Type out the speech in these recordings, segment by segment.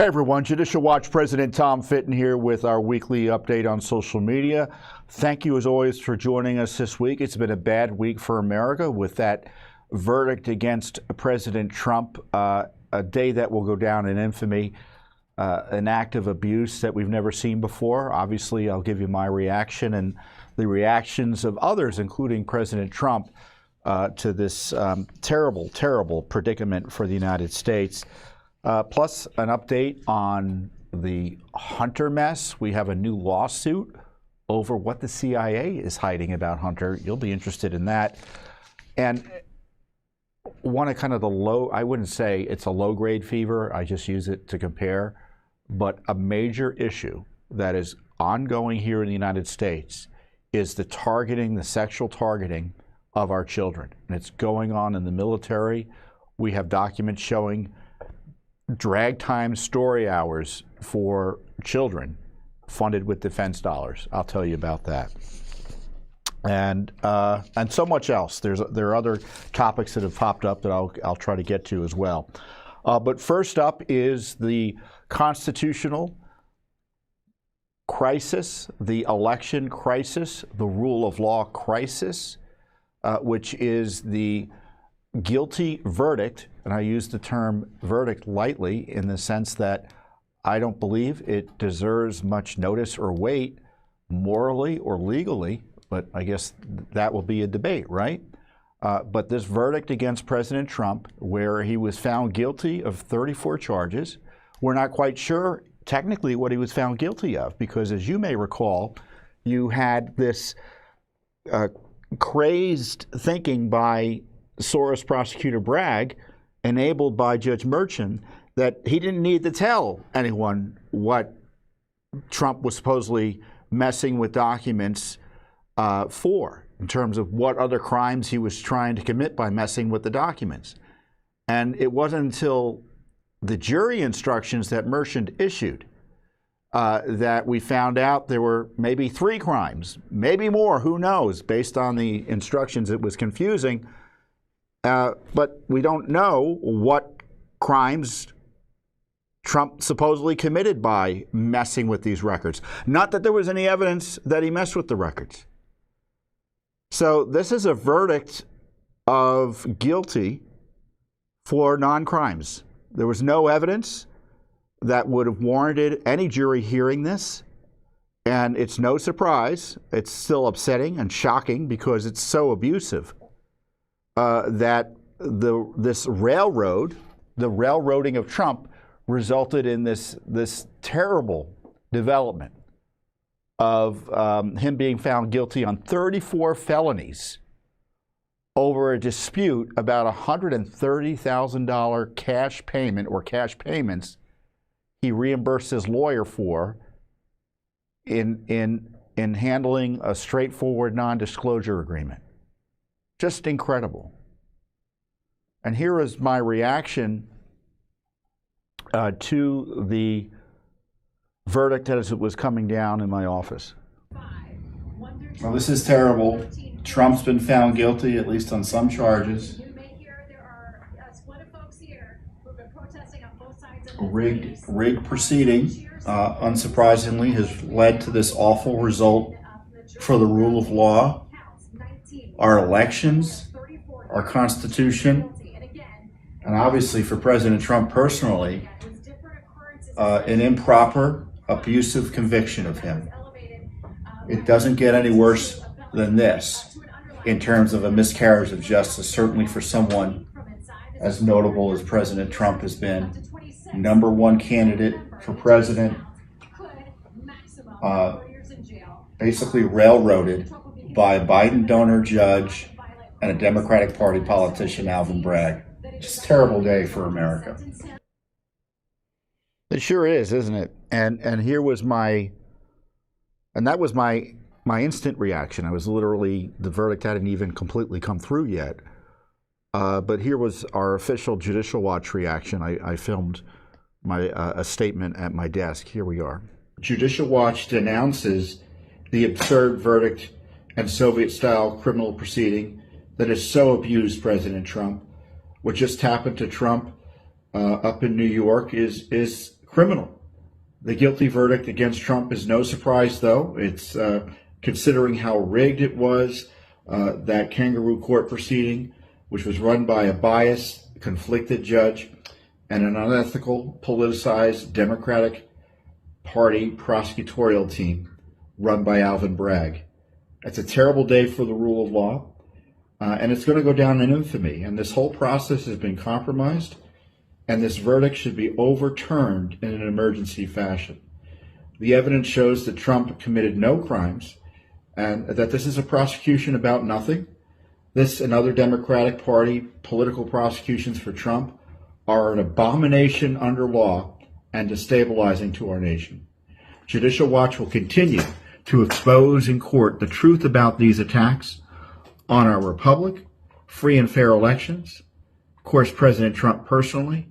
Hey everyone, Judicial Watch President Tom Fitton here with our weekly update on social media. Thank you as always for joining us this week. It's been a bad week for America with that verdict against President Trump, a day that will go down in infamy, an act of abuse that we've never seen before. Obviously, I'll give you my reaction and the reactions of others, including President Trump, to this terrible, terrible predicament for the United States. Plus an update on the Hunter mess. We have a new lawsuit over what the CIA is hiding about Hunter. You'll be interested in that. And one of kind of the low, I wouldn't say it's a low-grade fever, I just use it to compare, but a major issue that is ongoing here in the United States is the targeting, the sexual targeting of our children. And it's going on in the military. We have documents showing drag time story hours for children funded with defense dollars. I'll tell you about that. And so much else. There are other topics that have popped up that I'll try to get to as well. But first up is the constitutional crisis, the election crisis, the rule of law crisis, which is the guilty verdict, and I use the term verdict lightly in the sense that I don't believe it deserves much notice or weight morally or legally, but I guess that will be a debate, right? But this verdict against President Trump, where he was found guilty of 34 charges, we're not quite sure technically what he was found guilty of, because as you may recall, you had this crazed thinking by Soros prosecutor Bragg, enabled by Judge Merchan, that he didn't need to tell anyone what Trump was supposedly messing with documents for, in terms of what other crimes he was trying to commit by messing with the documents. And it wasn't until the jury instructions that Merchan issued that we found out there were maybe 3 crimes, maybe more, who knows, based on the instructions. It was confusing. But we don't know what crimes Trump supposedly committed by messing with these records. Not that there was any evidence that he messed with the records. So this is a verdict of guilty for non-crimes. There was no evidence that would have warranted any jury hearing this. And it's no surprise. It's still upsetting and shocking because it's so abusive. That this railroad, the railroading of Trump, resulted in this terrible development of him being found guilty on 34 felonies over a dispute about a $130,000 cash payment or cash payments he reimbursed his lawyer for in handling a straightforward non-disclosure agreement. Just incredible. And here is my reaction to the verdict as it was coming down in my office. Well, this is terrible. Trump's been found guilty, at least on some charges. A rigged proceeding, unsurprisingly, has led to this awful result for the rule of law, our elections, our Constitution, and obviously for President Trump personally, an improper, abusive conviction of him. It doesn't get any worse than this in terms of a miscarriage of justice, certainly for someone as notable as President Trump has been. #1 candidate for president, basically railroaded by a Biden donor judge and a Democratic Party politician, Alvin Bragg. Just a terrible day for America. It sure is, isn't it? And here was that was my instant reaction. I was literally, the verdict hadn't even completely come through yet. But here was our official Judicial Watch reaction. I filmed a statement at my desk. Here we are. Judicial Watch denounces the absurd verdict and Soviet-style criminal proceeding that has so abused President Trump. What just happened to Trump up in New York is criminal. The guilty verdict against Trump is no surprise, though. It's considering how rigged it was, that kangaroo court proceeding, which was run by a biased, conflicted judge and an unethical, politicized Democratic Party prosecutorial team run by Alvin Bragg. It's a terrible day for the rule of law, and it's going to go down in infamy. And this whole process has been compromised, and this verdict should be overturned in an emergency fashion. The evidence shows that Trump committed no crimes, and that this is a prosecution about nothing. This and other Democratic Party political prosecutions for Trump are an abomination under law and destabilizing to our nation. Judicial Watch will continue to expose in court the truth about these attacks on our republic, free and fair elections, of course, President Trump personally,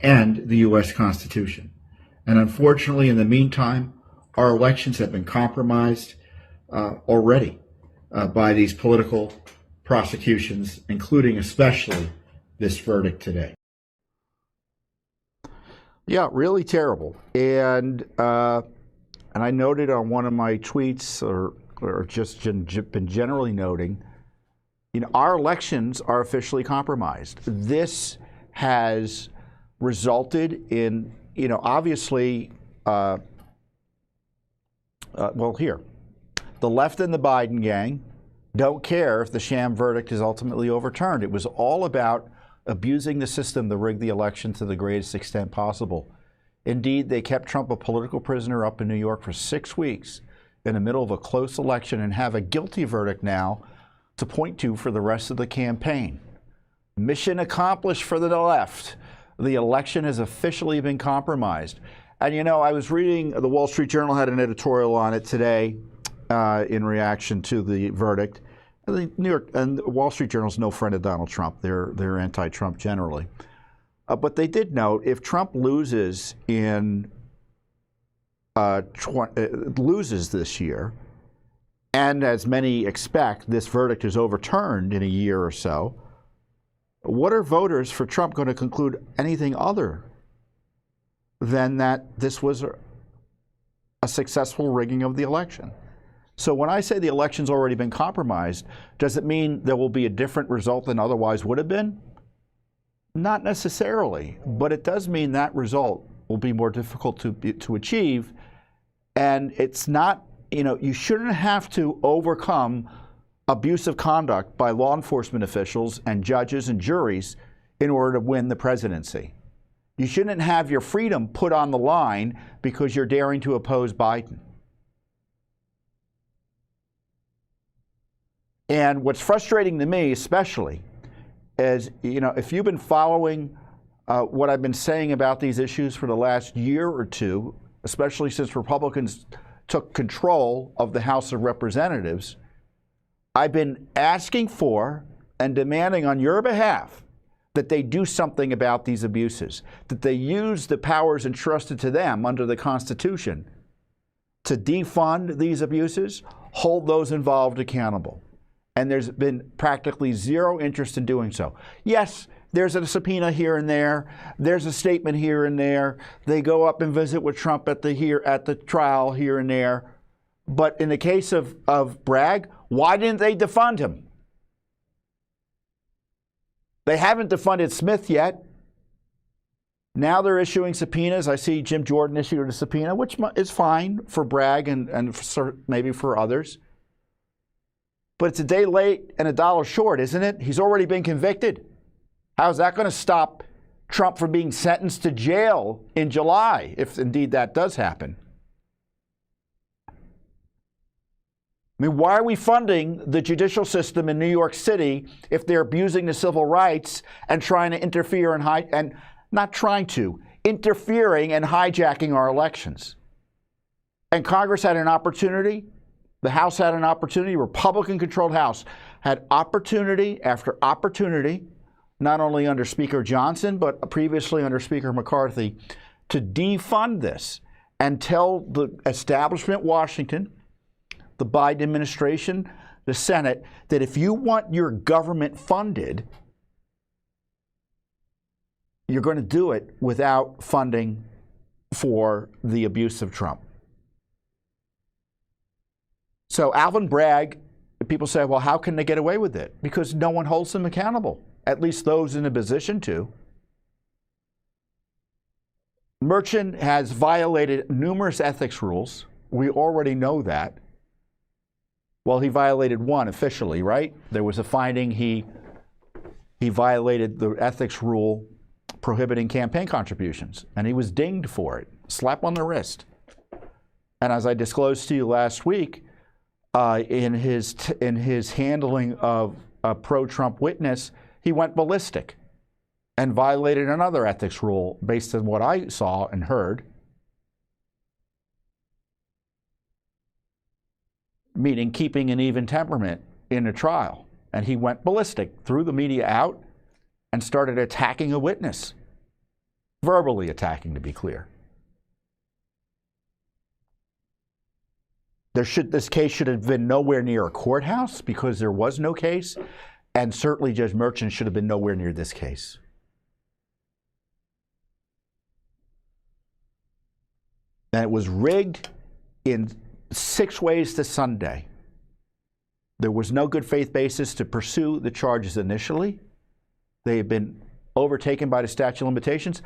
and the U.S. Constitution. And unfortunately, in the meantime, our elections have been compromised already by these political prosecutions, including especially this verdict today. Yeah, really terrible. And I noted on one of my tweets, or just been generally noting, our elections are officially compromised. This has resulted in, obviously, well, here, the left and the Biden gang don't care if the sham verdict is ultimately overturned. It was all about abusing the system to rig the election to the greatest extent possible. Indeed, they kept Trump a political prisoner up in New York for 6 weeks in the middle of a close election and have a guilty verdict now to point to for the rest of the campaign. Mission accomplished for the left. The election has officially been compromised. And I was reading, the Wall Street Journal had an editorial on it today in reaction to the verdict. The New York and the Wall Street Journal is no friend of Donald Trump. They're anti-Trump generally. But they did note if Trump loses loses this year, and as many expect, this verdict is overturned in a year or so, what are voters for Trump going to conclude anything other than that this was a successful rigging of the election? So when I say the election's already been compromised, does it mean there will be a different result than otherwise would have been? Not necessarily, but it does mean that result will be more difficult to achieve. And it's not, you shouldn't have to overcome abusive conduct by law enforcement officials and judges and juries in order to win the presidency. You shouldn't have your freedom put on the line because you're daring to oppose Biden. And what's frustrating to me especially is, if you've been following what I've been saying about these issues for the last year or two, especially since Republicans took control of the House of Representatives, I've been asking for and demanding on your behalf that they do something about these abuses, that they use the powers entrusted to them under the Constitution to defund these abuses, hold those involved accountable. And there's been practically zero interest in doing so. Yes, there's a subpoena here and there. There's a statement here and there. They go up and visit with Trump at the trial here and there. But in the case of Bragg, why didn't they defund him? They haven't defunded Smith yet. Now they're issuing subpoenas. I see Jim Jordan issued a subpoena, which is fine for Bragg and maybe for others. But it's a day late and a dollar short, isn't it? He's already been convicted. How's that going to stop Trump from being sentenced to jail in July, if indeed that does happen? I mean, why are we funding the judicial system in New York City if they're abusing the civil rights and trying to interfere interfering and hijacking our elections? And Congress had an opportunity. The House had an opportunity, Republican-controlled House had opportunity after opportunity, not only under Speaker Johnson, but previously under Speaker McCarthy, to defund this and tell the establishment Washington, the Biden administration, the Senate, that if you want your government funded, you're going to do it without funding for the abuse of Trump. So Alvin Bragg, people say, well, how can they get away with it? Because no one holds them accountable, at least those in a position to. Merchant has violated numerous ethics rules. We already know that. Well, he violated one officially, right? There was a finding he violated the ethics rule prohibiting campaign contributions, and he was dinged for it, slap on the wrist. And as I disclosed to you last week, in his handling of a pro-Trump witness, he went ballistic and violated another ethics rule based on what I saw and heard, meaning keeping an even temperament in a trial. And he went ballistic, threw the media out, and started attacking a witness, verbally attacking, to be clear. This case should have been nowhere near a courthouse because there was no case, and certainly Judge Merchant should have been nowhere near this case. And it was rigged in 6 ways to Sunday. There was no good faith basis to pursue the charges initially. They have been overtaken by the statute of limitations.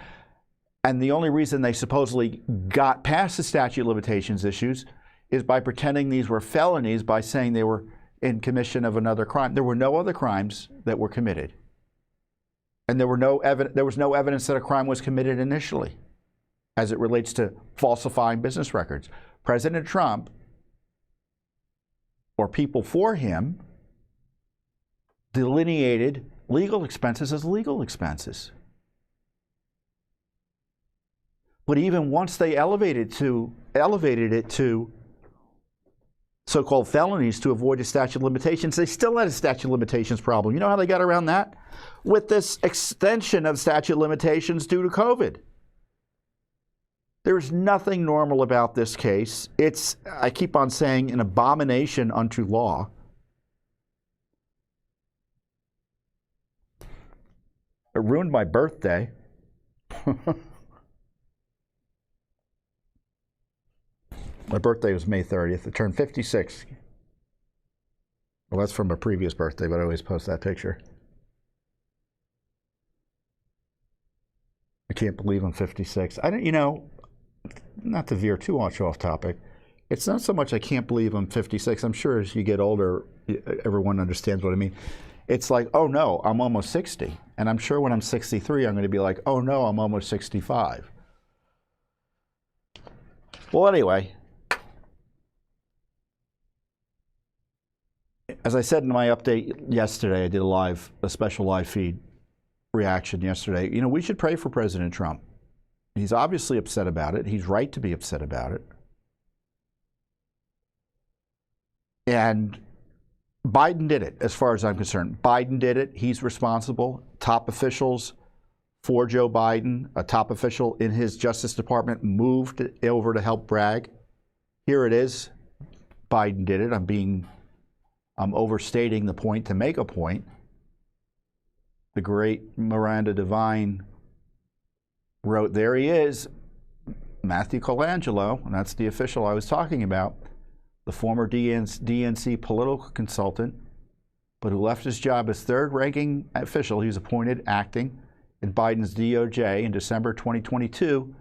And the only reason they supposedly got past the statute of limitations issues is by pretending these were felonies by saying they were in commission of another crime. There were no other crimes that were committed. And there was no evidence that a crime was committed initially as it relates to falsifying business records. President Trump, or people for him, delineated legal expenses as legal expenses. But even once they elevated it to so-called felonies to avoid a statute of limitations, they still had a statute of limitations problem. You know how they got around that? With this extension of statute of limitations due to COVID. There's nothing normal about this case. It's, I keep on saying, an abomination unto law. It ruined my birthday. My birthday was May 30th. It turned 56. Well, that's from a previous birthday, but I always post that picture. I can't believe I'm 56. Not to veer too much off topic, it's not so much I can't believe I'm 56. I'm sure as you get older, everyone understands what I mean. It's like, oh no, I'm almost 60. And I'm sure when I'm 63, I'm going to be like, oh no, I'm almost 65. Well, anyway, as I said in my update yesterday, I did a special live feed reaction yesterday. We should pray for President Trump. He's obviously upset about it. He's right to be upset about it. And Biden did it, as far as I'm concerned. Biden did it. He's responsible. Top officials for Joe Biden, a top official in his Justice Department, moved over to help Bragg. Here it is. Biden did it. I'm overstating the point to make a point. The great Miranda Devine wrote, there he is, Matthew Colangelo, and that's the official I was talking about, the former DNC political consultant, but who left his job as third-ranking official. He was appointed acting in Biden's DOJ in December 2022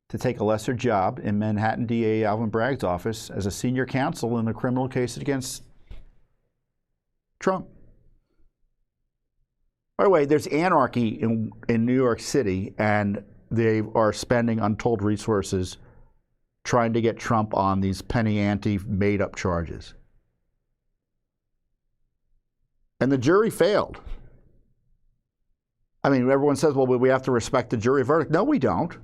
to take a lesser job in Manhattan DA Alvin Bragg's office as a senior counsel in a criminal case against Trump. By the way, there's anarchy in New York City, and they are spending untold resources trying to get Trump on these penny ante made-up charges. And the jury failed. I mean, everyone says, well, we have to respect the jury verdict. No, we don't.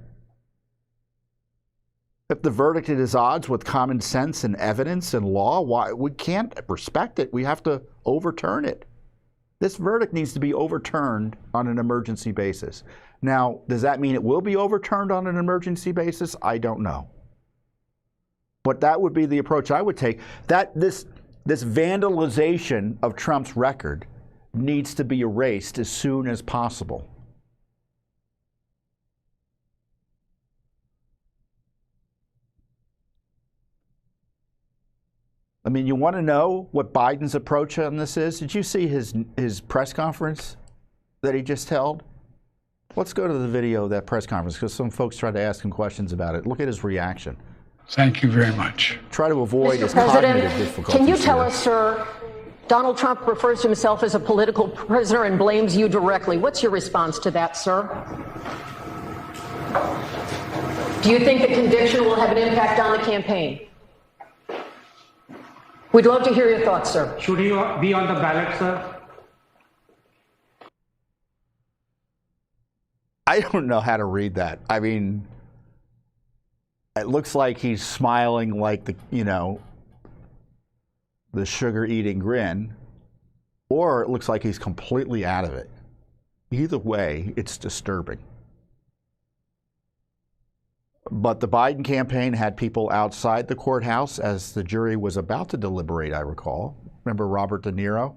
If the verdict is at odds with common sense and evidence and law, why we can't respect it. We have to overturn it. This verdict needs to be overturned on an emergency basis. Now, does that mean it will be overturned on an emergency basis? I don't know. But that would be the approach I would take. That this vandalization of Trump's record needs to be erased as soon as possible. I mean, you want to know what Biden's approach on this is? Did you see his press conference that he just held? Let's go to the video of that press conference because some folks tried to ask him questions about it. Look at his reaction. Thank you very much. Try to avoid his President, cognitive difficulties. can you tell here. us, sir, Donald Trump refers to himself as a political prisoner and blames you directly. What's your response to that, sir? Do you think the conviction will have an impact on the campaign? We'd love to hear your thoughts, sir. Should he be on the ballot, sir? I don't know how to read that. I mean, it looks like he's smiling like the sugar-eating grin, or it looks like he's completely out of it. Either way, it's disturbing. But the Biden campaign had people outside the courthouse as the jury was about to deliberate, I recall. Remember Robert De Niro?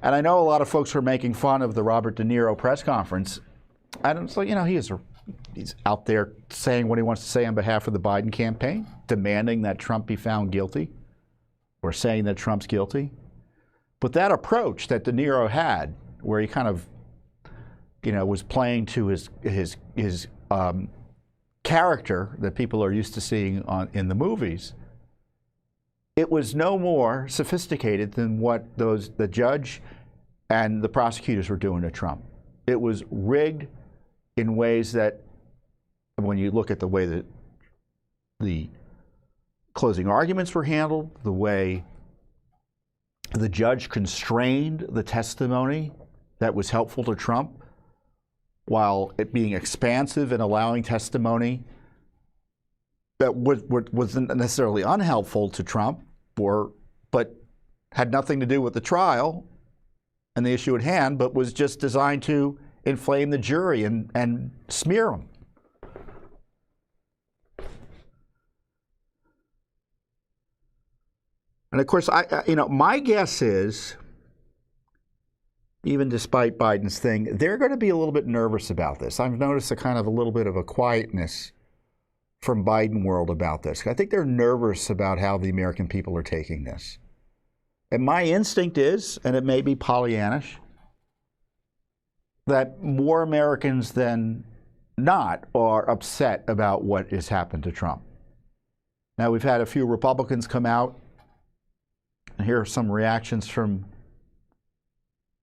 And I know a lot of folks were making fun of the Robert De Niro press conference. And it's like, he's out there saying what he wants to say on behalf of the Biden campaign, demanding that Trump be found guilty, or saying that Trump's guilty. But that approach that De Niro had, where he kind of, was playing to his character that people are used to seeing in the movies, it was no more sophisticated than what the judge and the prosecutors were doing to Trump. It was rigged in ways that, when you look at the way that the closing arguments were handled, the way the judge constrained the testimony that was helpful to Trump, while it being expansive and allowing testimony that wasn't necessarily unhelpful to Trump, but had nothing to do with the trial and the issue at hand, but was just designed to inflame the jury and smear them. And of course, my guess is, even despite Biden's thing, they're going to be a little bit nervous about this. I've noticed a little bit of a quietness from Biden world about this. I think they're nervous about how the American people are taking this. And my instinct is, and it may be Pollyannish, that more Americans than not are upset about what has happened to Trump. Now, we've had a few Republicans come out, and here are some reactions from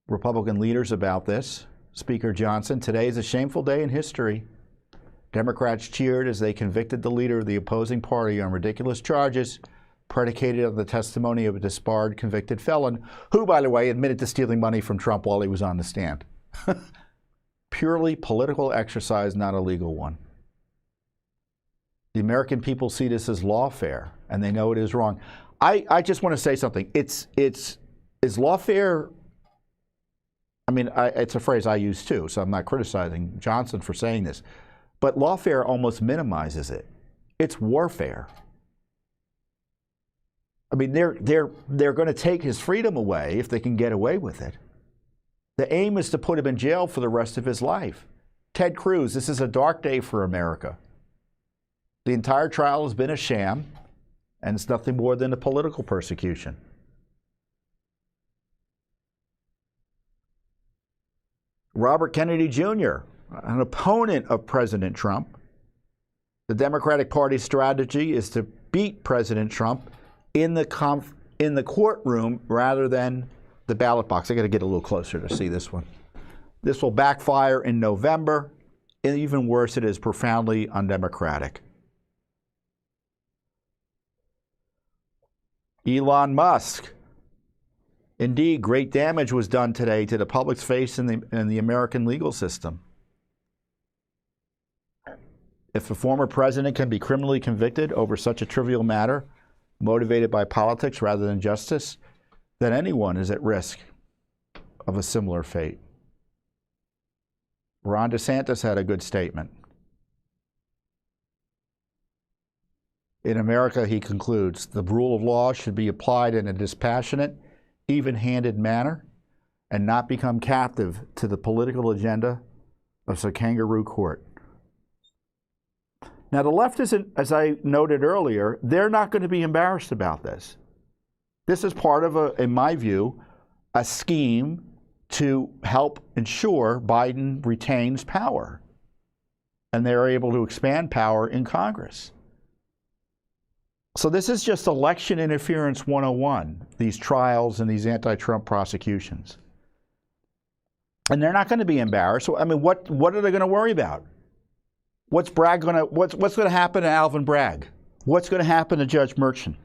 Republican leaders about this. Speaker Johnson, today is a shameful day in history. Democrats cheered as they convicted the leader of the opposing party on ridiculous charges predicated on the testimony of a disbarred convicted felon, who, by the way, admitted to stealing money from Trump while he was on the stand. Purely political exercise, not a legal one. The American people see this as lawfare, and they know it is wrong. I just want to say something. Is lawfare, it's a phrase I use too, so I'm not criticizing Johnson for saying this, but lawfare almost minimizes it. It's warfare. They're going to take his freedom away if they can get away with it. The aim is to put him in jail for the rest of his life. Ted Cruz, this is a dark day for America. The entire trial has been a sham, and it's nothing more than a political persecution. Robert Kennedy Jr., an opponent of President Trump. The Democratic Party's strategy is to beat President Trump in the courtroom rather than the ballot box. I got to get a little closer to see this one. This will backfire in November. And even worse, it is profoundly undemocratic. Elon Musk. Indeed, great damage was done today to the public's faith in the American legal system. If a former president can be criminally convicted over such a trivial matter, motivated by politics rather than justice, then anyone is at risk of a similar fate. Ron DeSantis had a good statement. In America, he concludes, the rule of law should be applied in a dispassionate, even-handed manner and not become captive to the political agenda of some kangaroo court. Now, the left isn't, as I noted earlier, they're not going to be embarrassed about this. This is part of, in my view, a scheme to help ensure Biden retains power. And they're able to expand power in Congress. So this is just election interference 101, these trials and these anti-Trump prosecutions. And they're not going to be embarrassed. I mean, what are they going to worry about? What's going to happen to Alvin Bragg? What's going to happen to Judge Merchant?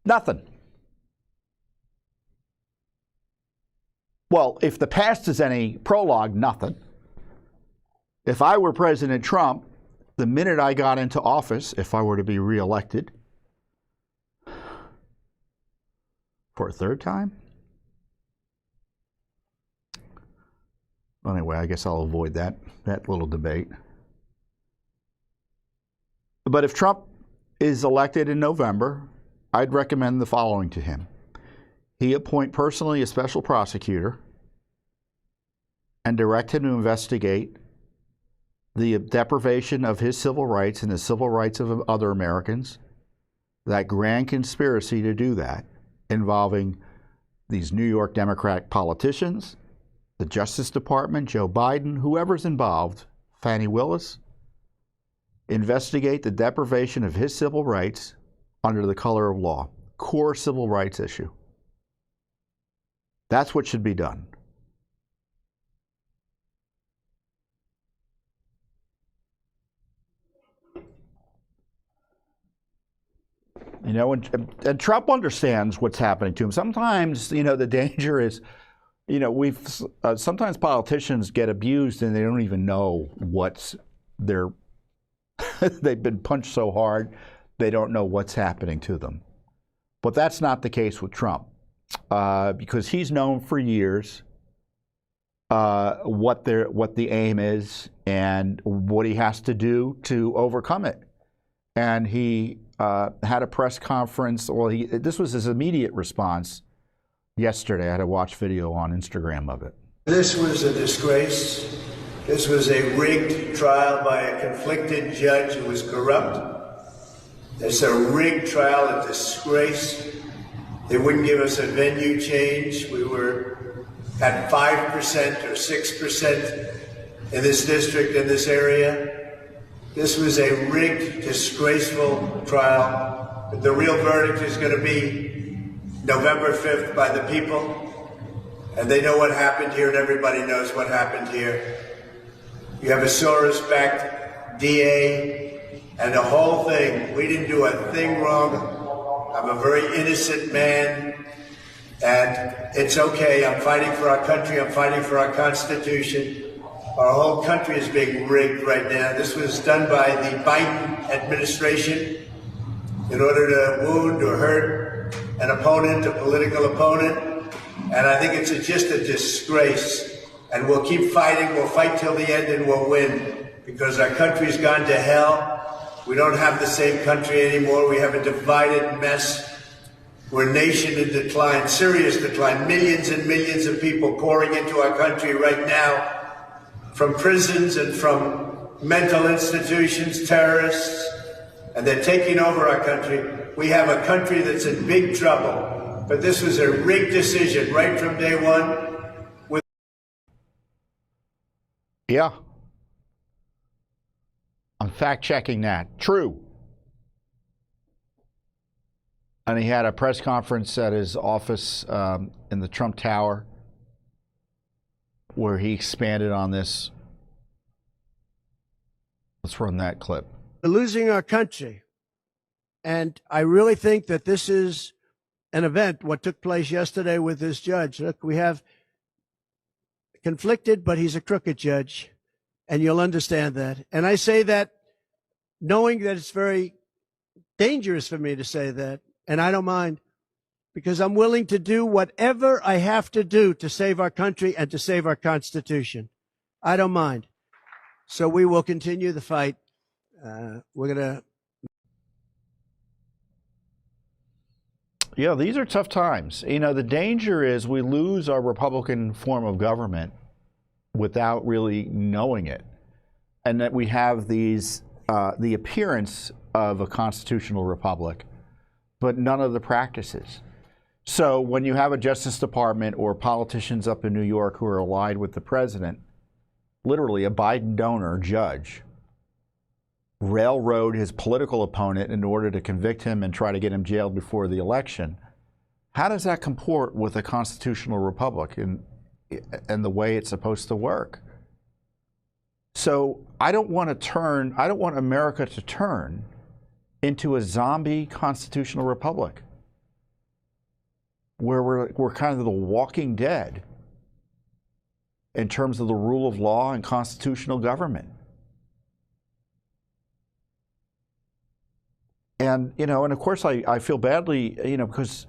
Nothing. Well, if the past is any prologue, nothing. If I were President Trump, the minute I got into office, if I were to be reelected for a third time, anyway, I guess I'll avoid that little debate. But if Trump is elected in November, I'd recommend the following to him. He appoint personally a special prosecutor and direct him to investigate the deprivation of his civil rights and the civil rights of other Americans, that grand conspiracy to do that involving these New York Democrat politicians, the Justice Department, Joe Biden, whoever's involved, Fani Willis, investigate the deprivation of his civil rights under the color of law. Core civil rights issue. That's what should be done. You know, and Trump understands what's happening to him. Sometimes, you know, the danger is, you know, sometimes politicians get abused and they don't even know they've been punched so hard, they don't know what's happening to them. But that's not the case with Trump, because he's known for years what the aim is and what he has to do to overcome it. And he had a press conference. Well, this was his immediate response yesterday. I had to watch video on Instagram of it. This was a disgrace. This was a rigged trial by a conflicted judge who was corrupt. It's a rigged trial, a disgrace. They wouldn't give us a venue change. We were at 5% or 6% in this district, in this area. This was a rigged, disgraceful trial. The real verdict is going to be November 5th by the people. And they know what happened here, and everybody knows what happened here. You have a Soros-backed DA and the whole thing. We didn't do a thing wrong. I'm a very innocent man, and it's okay. I'm fighting for our country. I'm fighting for our Constitution. Our whole country is being rigged right now. This was done by the Biden administration in order to wound or hurt an opponent, a political opponent. And I think it's just a disgrace. And we'll keep fighting. We'll fight till the end and we'll win, because our country's gone to hell. We don't have the same country anymore. We have a divided mess. We're a nation in decline, serious decline. Millions and millions of people pouring into our country right now, from prisons and from mental institutions, terrorists, and they're taking over our country. We have a country that's in big trouble, but this was a rigged decision right from day one. Yeah. I'm fact-checking that. True. And he had a press conference at his office in the Trump Tower where he expanded on this. Let's run that clip. We're losing our country. And I really think that this is an event, what took place yesterday with this judge. Look, we have conflicted, but he's a crooked judge, and you'll understand that. And I say that knowing that it's very dangerous for me to say that, and I don't mind, because I'm willing to do whatever I have to do to save our country and to save our Constitution. I don't mind. So we will continue the fight. We're going to. Yeah, these are tough times. You know, the danger is we lose our Republican form of government without really knowing it. and that we have these the appearance of a constitutional republic, but none of the practices. So when you have a Justice Department or politicians up in New York who are allied with the president, literally a Biden donor judge, railroad his political opponent in order to convict him and try to get him jailed before the election, how does that comport with a constitutional republic and the way it's supposed to work? So I don't want America to turn into a zombie constitutional republic where we're kind of the walking dead in terms of the rule of law and constitutional government. And, and of course I feel badly, because,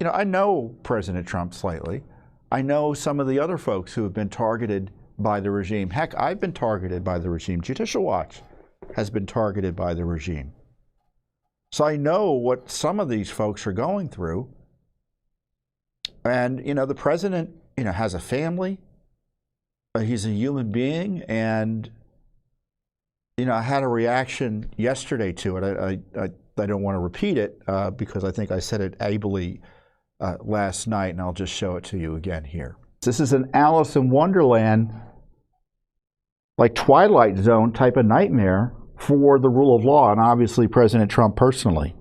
I know President Trump slightly. I know some of the other folks who have been targeted by the regime. Heck, I've been targeted by the regime. Judicial Watch has been targeted by the regime. So I know what some of these folks are going through. And, the president, has a family. He's a human being. And, I had a reaction yesterday to it. I don't want to repeat it because I think I said it ably last night, and I'll just show it to you again here. This is an Alice in Wonderland, like Twilight Zone type of nightmare for the rule of law, and obviously President Trump personally.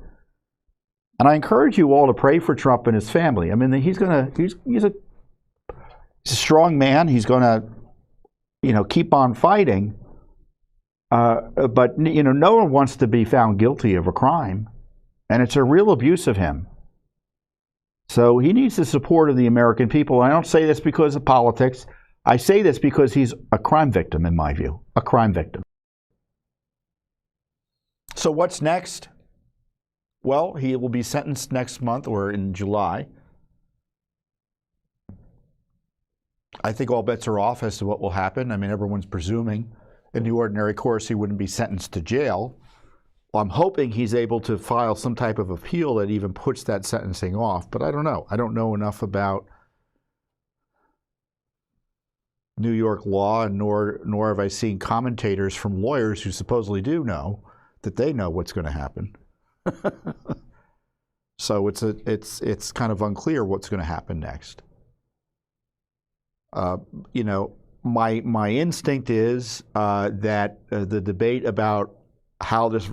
And I encourage you all to pray for Trump and his family. I mean, he's a strong man. He's going to, keep on fighting. But no one wants to be found guilty of a crime, and it's a real abuse of him. So he needs the support of the American people. I don't say this because of politics. I say this because he's a crime victim, in my view, a crime victim. So what's next? Well, he will be sentenced next month or in July. I think all bets are off as to what will happen. I mean, everyone's presuming in the ordinary course he wouldn't be sentenced to jail. Well, I'm hoping he's able to file some type of appeal that even puts that sentencing off, but I don't know. I don't know enough about New York law, and nor have I seen commentators from lawyers who supposedly do know that they know what's going to happen. So it's kind of unclear what's going to happen next. My instinct is that the debate about how this,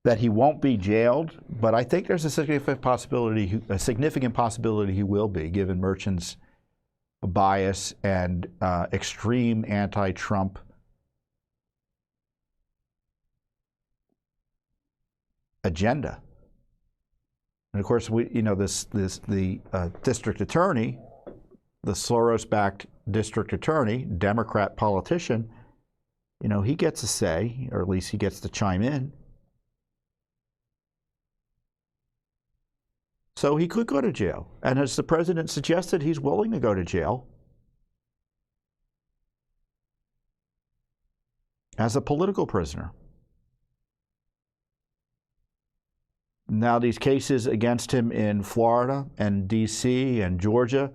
that he won't be jailed, but I think there's a significant possibility he will be, given Merchan's bias and extreme anti-Trump agenda. And of course, the district attorney, the Soros-backed district attorney, Democrat politician, he gets a say, or at least he gets to chime in. So he could go to jail. And as the president suggested, he's willing to go to jail as a political prisoner. Now, these cases against him in Florida and D.C. and Georgia,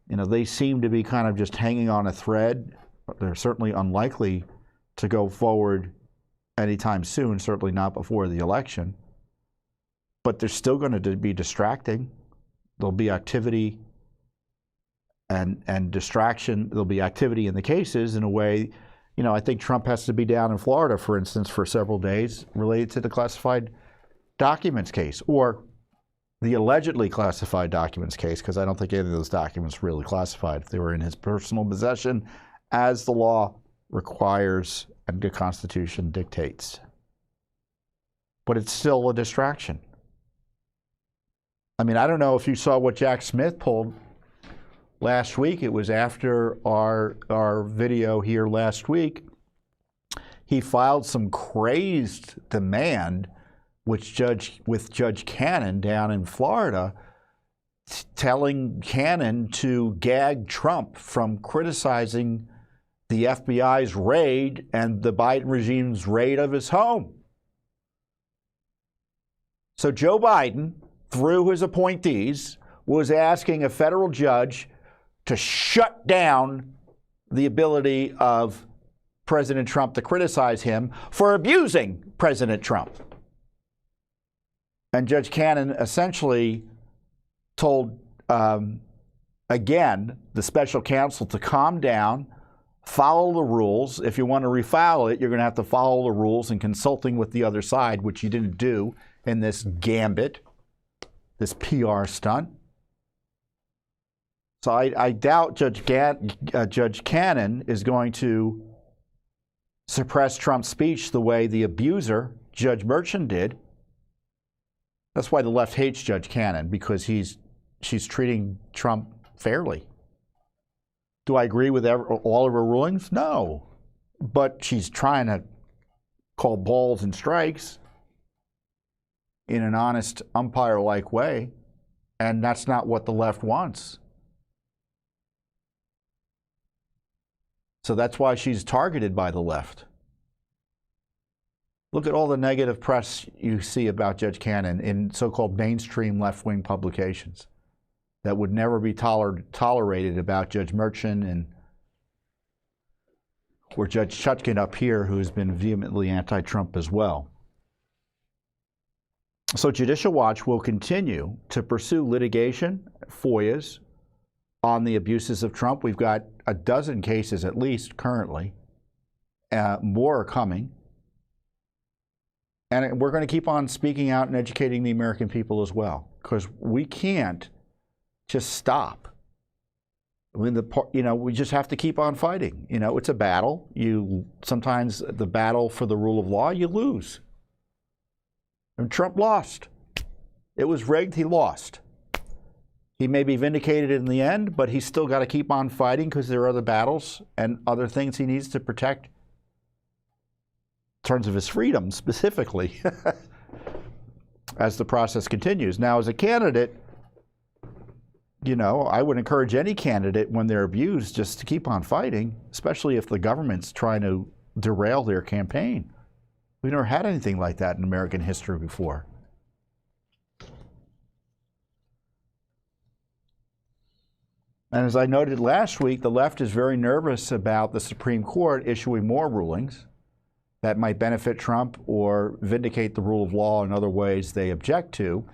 they seem to be kind of just hanging on a thread. They're certainly unlikely to go forward anytime soon, certainly not before the election. But they're still going to be distracting. There'll be activity and distraction. There'll be activity in the cases in a way, I think Trump has to be down in Florida, for instance, for several days related to the classified documents case, or the allegedly classified documents case, because I don't think any of those documents were really classified if they were in his personal possession, as the law requires and the Constitution dictates. But it's still a distraction. I mean, I don't know if you saw what Jack Smith pulled last week. It was after our video here last week. He filed some crazed demand with Judge Cannon down in Florida, telling Cannon to gag Trump from criticizing the FBI's raid and the Biden regime's raid of his home. So Joe Biden, through his appointees, was asking a federal judge to shut down the ability of President Trump to criticize him for abusing President Trump. And Judge Cannon essentially told, again, the special counsel to calm down, follow the rules. If you want to refile it, you're going to have to follow the rules and consulting with the other side, which you didn't do in this gambit, this PR stunt. So I doubt Judge Cannon is going to suppress Trump's speech the way the abuser, Judge Merchan, did. That's why the left hates Judge Cannon, because she's treating Trump fairly. Do I agree with all of her rulings? No. But she's trying to call balls and strikes in an honest, umpire-like way, and that's not what the left wants. So that's why she's targeted by the left. Look at all the negative press you see about Judge Cannon in so-called mainstream left-wing publications that would never be tolerated about Judge Merchan or Judge Chutkan up here, who has been vehemently anti-Trump as well. So Judicial Watch will continue to pursue litigation, FOIAs, on the abuses of Trump. We've got a dozen cases at least currently. More are coming. And we're going to keep on speaking out and educating the American people as well, because we can't just stop. I mean, we just have to keep on fighting. It's a battle. Sometimes the battle for the rule of law, you lose. And Trump lost. It was rigged. He lost. He may be vindicated in the end, but he's still got to keep on fighting because there are other battles and other things he needs to protect in terms of his freedom specifically as the process continues. Now, as a candidate, I would encourage any candidate when they're abused just to keep on fighting, especially if the government's trying to derail their campaign. We've never had anything like that in American history before. And as I noted last week, the left is very nervous about the Supreme Court issuing more rulings that might benefit Trump or vindicate the rule of law in other ways they object to.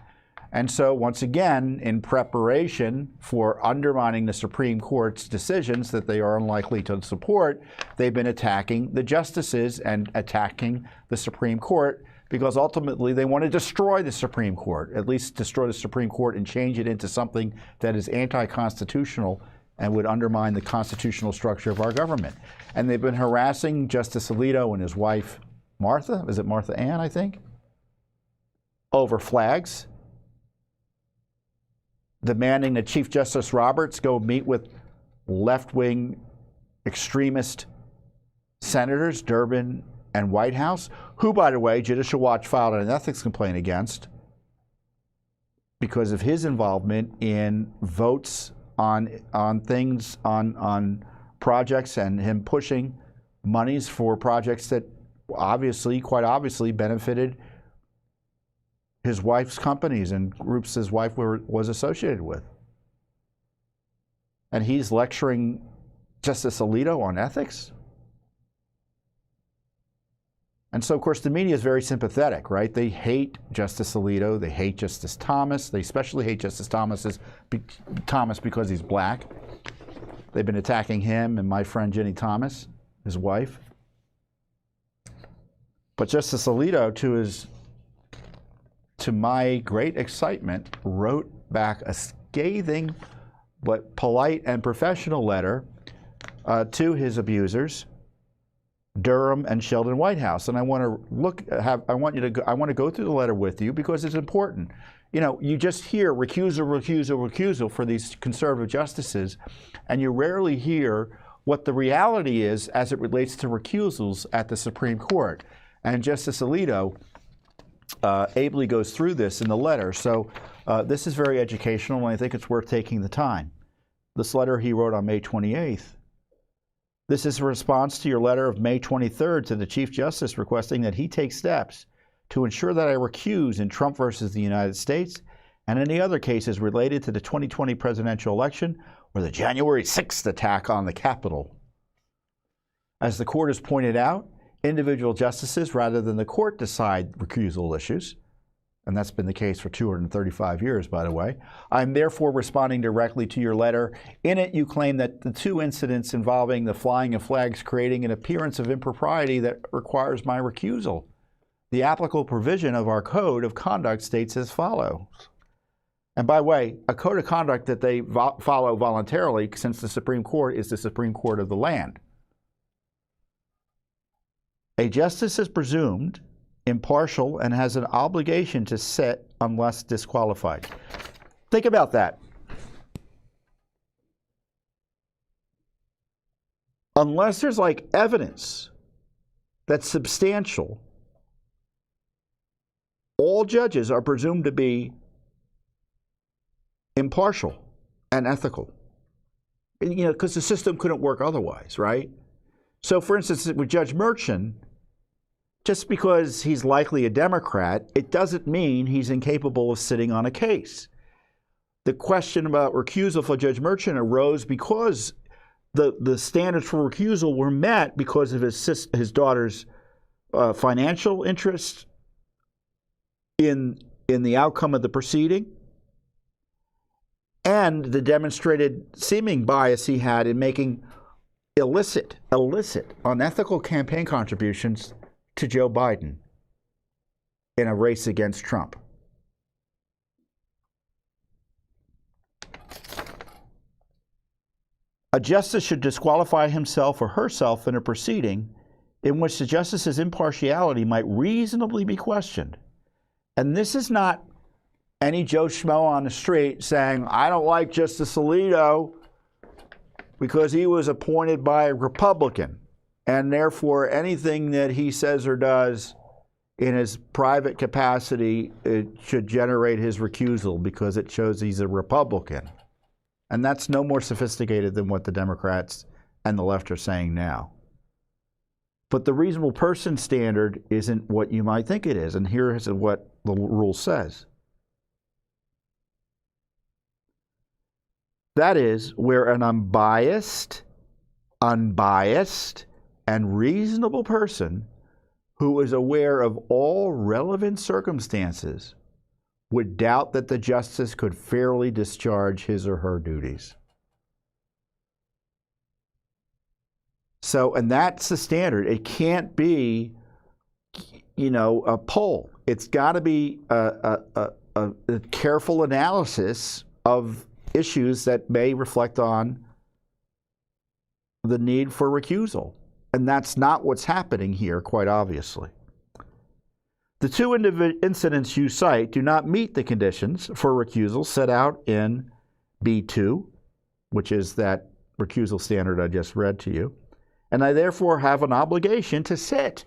And so, once again, in preparation for undermining the Supreme Court's decisions that they are unlikely to support, they've been attacking the justices and attacking the Supreme Court, because ultimately they want to destroy the Supreme Court, at least destroy the Supreme Court and change it into something that is anti-constitutional and would undermine the constitutional structure of our government. And they've been harassing Justice Alito and his wife, Martha, is it Martha Ann, I think, over flags, demanding that Chief Justice Roberts go meet with left-wing extremist senators, Durbin and Whitehouse, who, by the way, Judicial Watch filed an ethics complaint against because of his involvement in votes on things, on projects, and him pushing monies for projects that quite obviously benefited his wife's companies and groups his wife was associated with. And he's lecturing Justice Alito on ethics? And so, of course, the media is very sympathetic, right? They hate Justice Alito. They hate Justice Thomas. They especially hate Justice Thomas because he's black. They've been attacking him and my friend Ginny Thomas, his wife. But Justice Alito, to my great excitement, wrote back a scathing but polite and professional letter to his abusers, Durham and Sheldon Whitehouse. And I want to go through the letter with you because it's important. You just hear recusal for these conservative justices, and you rarely hear what the reality is as it relates to recusals at the Supreme Court. And Justice Alito ably goes through this in the letter. So this is very educational, and I think it's worth taking the time. This letter he wrote on May 28th. This is a response to your letter of May 23rd to the Chief Justice requesting that he take steps to ensure that I recuse in Trump versus the United States and any other cases related to the 2020 presidential election or the January 6th attack on the Capitol. As the court has pointed out, individual justices rather than the court decide recusal issues, and that's been the case for 235 years, by the way. I'm therefore responding directly to your letter. In it, you claim that the 2 incidents involving the flying of flags creating an appearance of impropriety that requires my recusal. The applicable provision of our code of conduct states as follows. And by the way, a code of conduct that they follow voluntarily, since the Supreme Court is the Supreme Court of the land. A justice is presumed impartial and has an obligation to sit unless disqualified. Think about that. Unless there's like evidence that's substantial, all judges are presumed to be impartial and ethical. You know, because the system couldn't work otherwise, right? So, for instance, with Judge Merchan, just because he's likely a Democrat, it doesn't mean he's incapable of sitting on a case. The question about recusal for Judge Merchan arose because the standards for recusal were met because of his daughter's financial interest in the outcome of the proceeding and the demonstrated seeming bias he had in making illicit, unethical campaign contributions to Joe Biden in a race against Trump. A justice should disqualify himself or herself in a proceeding in which the justice's impartiality might reasonably be questioned. And this is not any Joe Schmo on the street saying, I don't like Justice Alito because he was appointed by a Republican, and therefore anything that he says or does in his private capacity, it should generate his recusal because it shows he's a Republican. And that's no more sophisticated than what the Democrats and the left are saying now. But the reasonable person standard isn't what you might think it is, and here is what the rule says. That is, where an unbiased, and reasonable person who is aware of all relevant circumstances would doubt that the justice could fairly discharge his or her duties. So, and that's the standard. It can't be, a poll. It's got to be a careful analysis of issues that may reflect on the need for recusal. And that's not what's happening here, quite obviously. The 2 incidents you cite do not meet the conditions for recusal set out in B2, which is that recusal standard I just read to you, and I therefore have an obligation to sit.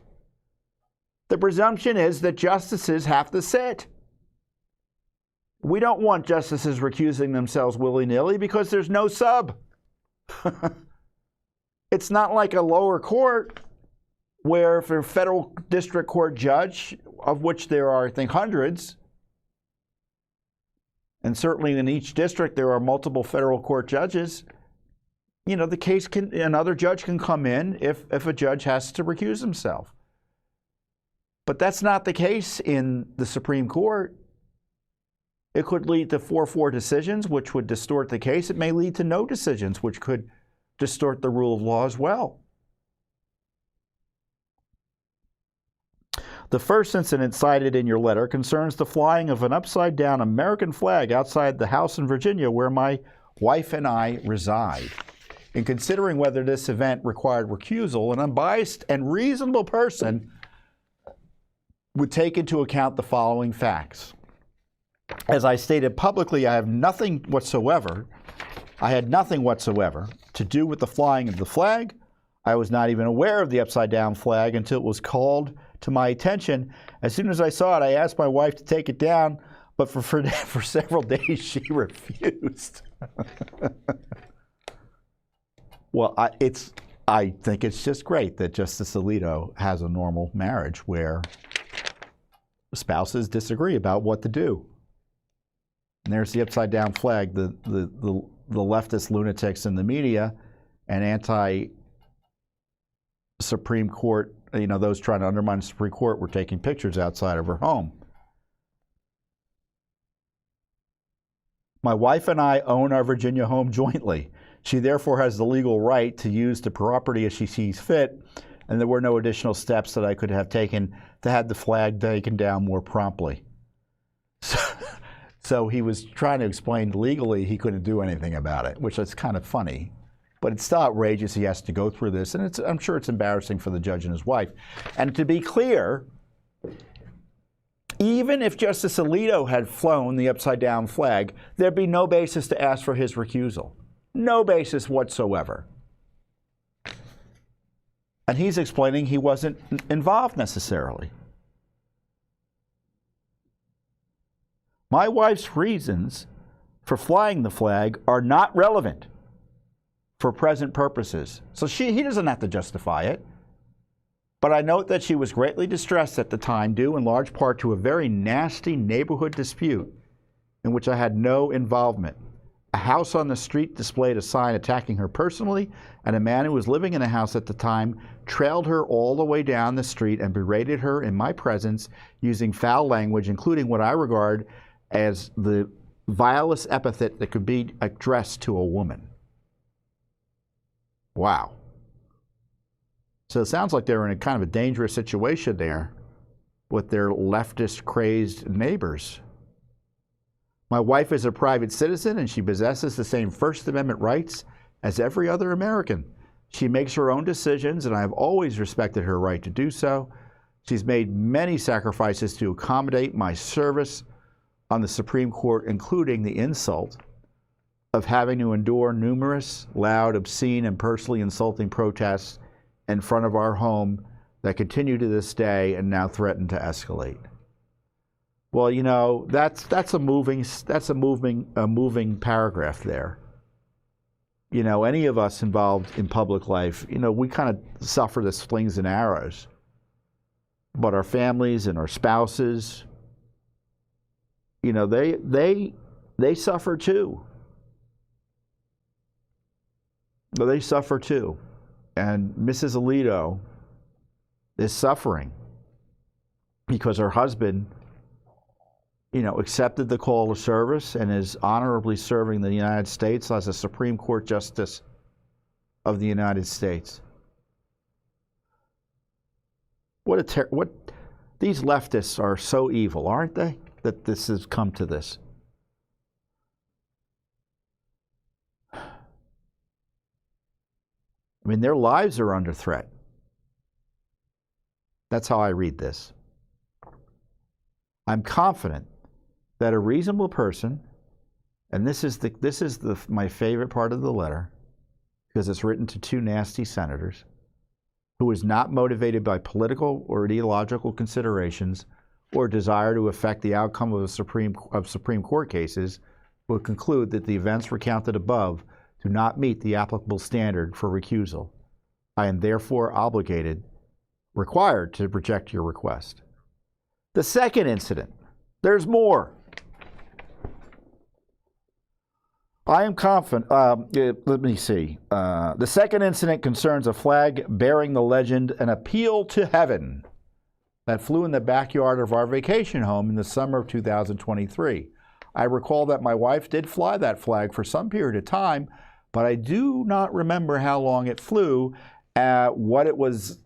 The presumption is that justices have to sit. We don't want justices recusing themselves willy-nilly because there's no sub. It's not like a lower court where for a federal district court judge, of which there are, I think, hundreds, and certainly in each district there are multiple federal court judges, the case another judge can come in if a judge has to recuse himself. But that's not the case in the Supreme Court. It could lead to 4-4 decisions, which would distort the case. It may lead to no decisions, which could distort the rule of law as well. The first incident cited in your letter concerns the flying of an upside-down American flag outside the house in Virginia where my wife and I reside. In considering whether this event required recusal, an unbiased and reasonable person would take into account the following facts. As I stated publicly, I had nothing whatsoever to do with the flying of the flag. I was not even aware of the upside-down flag until it was called to my attention. As soon as I saw it, I asked my wife to take it down, but for several days she refused. Well, I think it's just great that Justice Alito has a normal marriage where spouses disagree about what to do. And there's the upside-down flag. The leftist lunatics in the media and Supreme Court, those trying to undermine the Supreme Court were taking pictures outside of her home. My wife and I own our Virginia home jointly. She therefore has the legal right to use the property as she sees fit, and there were no additional steps that I could have taken to have the flag taken down more promptly. So he was trying to explain legally he couldn't do anything about it, which is kind of funny. But it's still outrageous he has to go through this, and I'm sure it's embarrassing for the judge and his wife. And to be clear, even if Justice Alito had flown the upside-down flag, there'd be no basis to ask for his recusal. No basis whatsoever. And he's explaining he wasn't involved necessarily. My wife's reasons for flying the flag are not relevant for present purposes. So he doesn't have to justify it. But I note that she was greatly distressed at the time, due in large part to a very nasty neighborhood dispute in which I had no involvement. A house on the street displayed a sign attacking her personally, and a man who was living in the house at the time trailed her all the way down the street and berated her in my presence using foul language, including what I regard as the vilest epithet that could be addressed to a woman. Wow. So it sounds like they're in a kind of a dangerous situation there with their leftist crazed neighbors. My wife is a private citizen and she possesses the same First Amendment rights as every other American. She makes her own decisions and I have always respected her right to do so. She's made many sacrifices to accommodate my service on the Supreme Court, including the insult of having to endure numerous loud, obscene, and personally insulting protests in front of our home that continue to this day and now threaten to escalate. Well, that's a moving paragraph there. Any of us involved in public life, we kind of suffer the slings and arrows. But our families and our spouses, they suffer too. They suffer too. And Mrs. Alito is suffering because her husband, accepted the call to service and is honorably serving the United States as a Supreme Court Justice of the United States. These leftists are so evil, aren't they? That this has come to this. I mean, their lives are under threat. That's how I read this. I'm confident that a reasonable person, and this is my favorite part of the letter, because it's written to two nasty senators, who is not motivated by political or ideological considerations or desire to affect the outcome of Supreme Court cases, will conclude that the events recounted above do not meet the applicable standard for recusal. I am therefore required to reject your request. The second incident, there's more. I am confident, let me see. The second incident concerns a flag bearing the legend, "An Appeal to Heaven," that flew in the backyard of our vacation home in the summer of 2023. I recall that my wife did fly that flag for some period of time, but I do not remember how long it flew, what it was,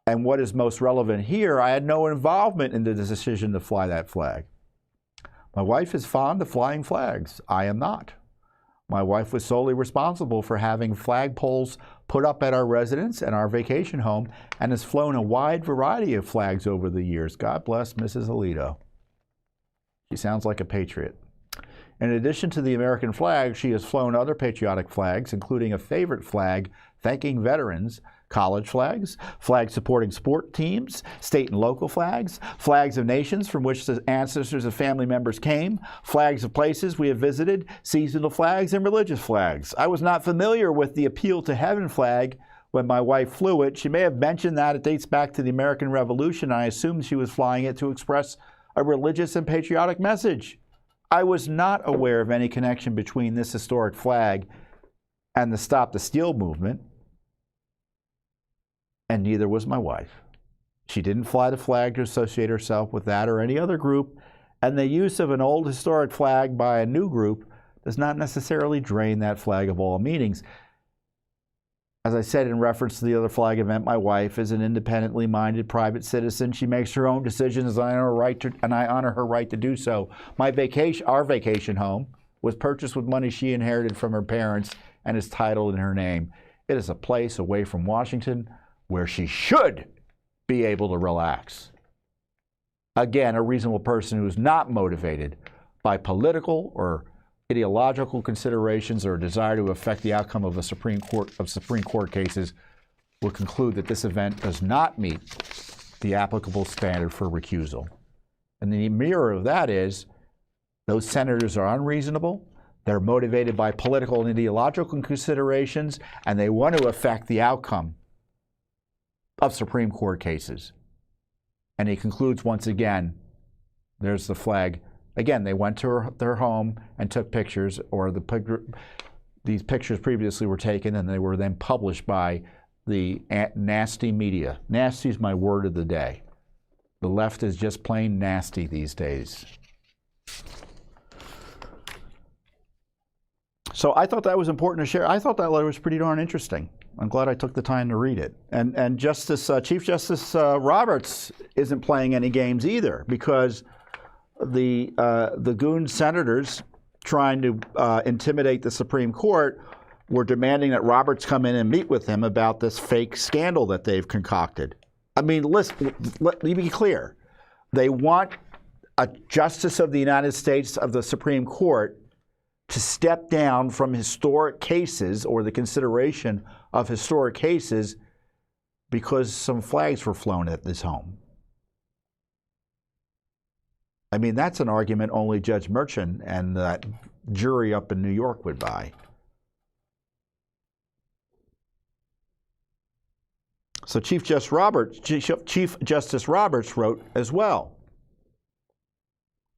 and what is most relevant here. I had no involvement in the decision to fly that flag. My wife is fond of flying flags. I am not. My wife was solely responsible for having flagpoles put up at our residence and our vacation home and has flown a wide variety of flags over the years. God bless Mrs. Alito. She sounds like a patriot. In addition to the American flag, she has flown other patriotic flags, including a favorite flag thanking veterans, college flags, flags supporting sport teams, state and local flags, flags of nations from which the ancestors of family members came, flags of places we have visited, seasonal flags, and religious flags. I was not familiar with the Appeal to Heaven flag when my wife flew it. She may have mentioned that it dates back to the American Revolution. I assumed she was flying it to express a religious and patriotic message. I was not aware of any connection between this historic flag and the Stop the Steal movement. and neither was my wife. She didn't fly the flag to associate herself with that or any other group, and the use of an old historic flag by a new group does not necessarily drain that flag of all meanings. As I said in reference to the other flag event, my wife is an independently minded private citizen. She makes her own decisions, and I honor her right to do so. Our vacation home was purchased with money she inherited from her parents and is titled in her name. It is a place away from Washington where she should be able to relax. Again, a reasonable person who is not motivated by political or ideological considerations or a desire to affect the outcome of Supreme Court cases will conclude that this event does not meet the applicable standard for recusal. And the mirror of that is those senators are unreasonable, they're motivated by political and ideological considerations, and they want to affect the outcome of Supreme Court cases. And he concludes once again, there's the flag. Again, they went to their home and took pictures, or these pictures previously were taken and they were then published by the nasty media. Nasty is my word of the day. The left is just plain nasty these days. So I thought that was important to share. I thought that letter was pretty darn interesting. I'm glad I took the time to read it. And Chief Justice Roberts isn't playing any games either, because the goon senators trying to intimidate the Supreme Court were demanding that Roberts come in and meet with him about this fake scandal that they've concocted. I mean, listen, let me be clear. They want a justice of the United States of the Supreme Court to step down from historic cases or the consideration of historic cases because some flags were flown at this home. I mean, that's an argument only Judge Merchant and that jury up in New York would buy. So Chief Justice Roberts wrote as well.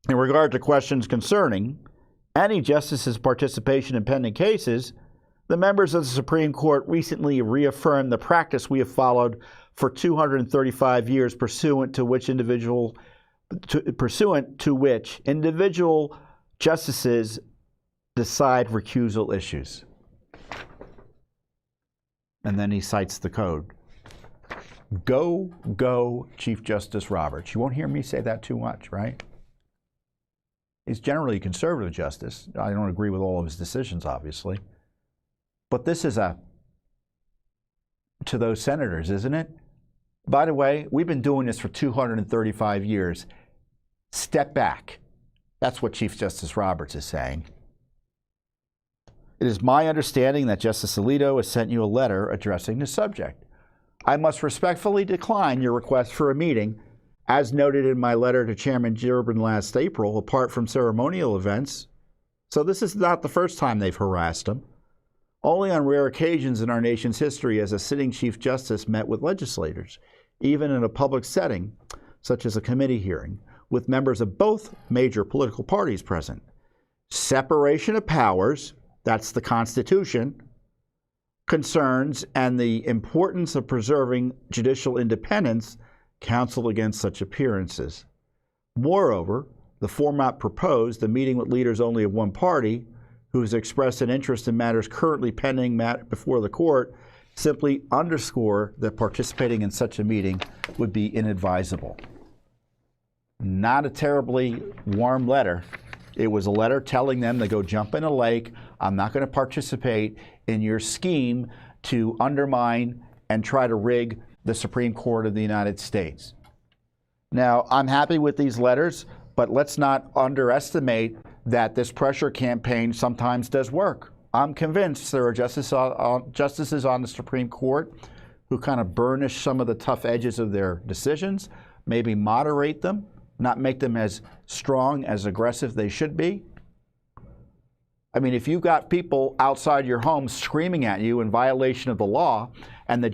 In regard to questions concerning any justice's participation in pending cases, the members of the Supreme Court recently reaffirmed the practice we have followed for 235 years, pursuant to which individual justices decide recusal issues. And then he cites the code. Go, Chief Justice Roberts. You won't hear me say that too much, right? He's generally a conservative justice. I don't agree with all of his decisions, obviously. But this is to those senators, isn't it? By the way, we've been doing this for 235 years. Step back. That's what Chief Justice Roberts is saying. It is my understanding that Justice Alito has sent you a letter addressing the subject. I must respectfully decline your request for a meeting. As noted in my letter to Chairman Durbin last April, apart from ceremonial events, so this is not the first time they've harassed him. Only on rare occasions in our nation's history has a sitting Chief Justice met with legislators, even in a public setting, such as a committee hearing, with members of both major political parties present. Separation of powers, that's the Constitution, concerns and the importance of preserving judicial independence counsel against such appearances. Moreover, the format proposed, the meeting with leaders only of one party who has expressed an interest in matters currently pending before the court, simply underscore that participating in such a meeting would be inadvisable. Not a terribly warm letter. It was a letter telling them to go jump in a lake. I'm not going to participate in your scheme to undermine and try to rig the Supreme Court of the United States. Now, I'm happy with these letters, but let's not underestimate that this pressure campaign sometimes does work. I'm convinced there are justices on the Supreme Court who kind of burnish some of the tough edges of their decisions, maybe moderate them, not make them as strong, as aggressive they should be. I mean, if you've got people outside your home screaming at you in violation of the law, and the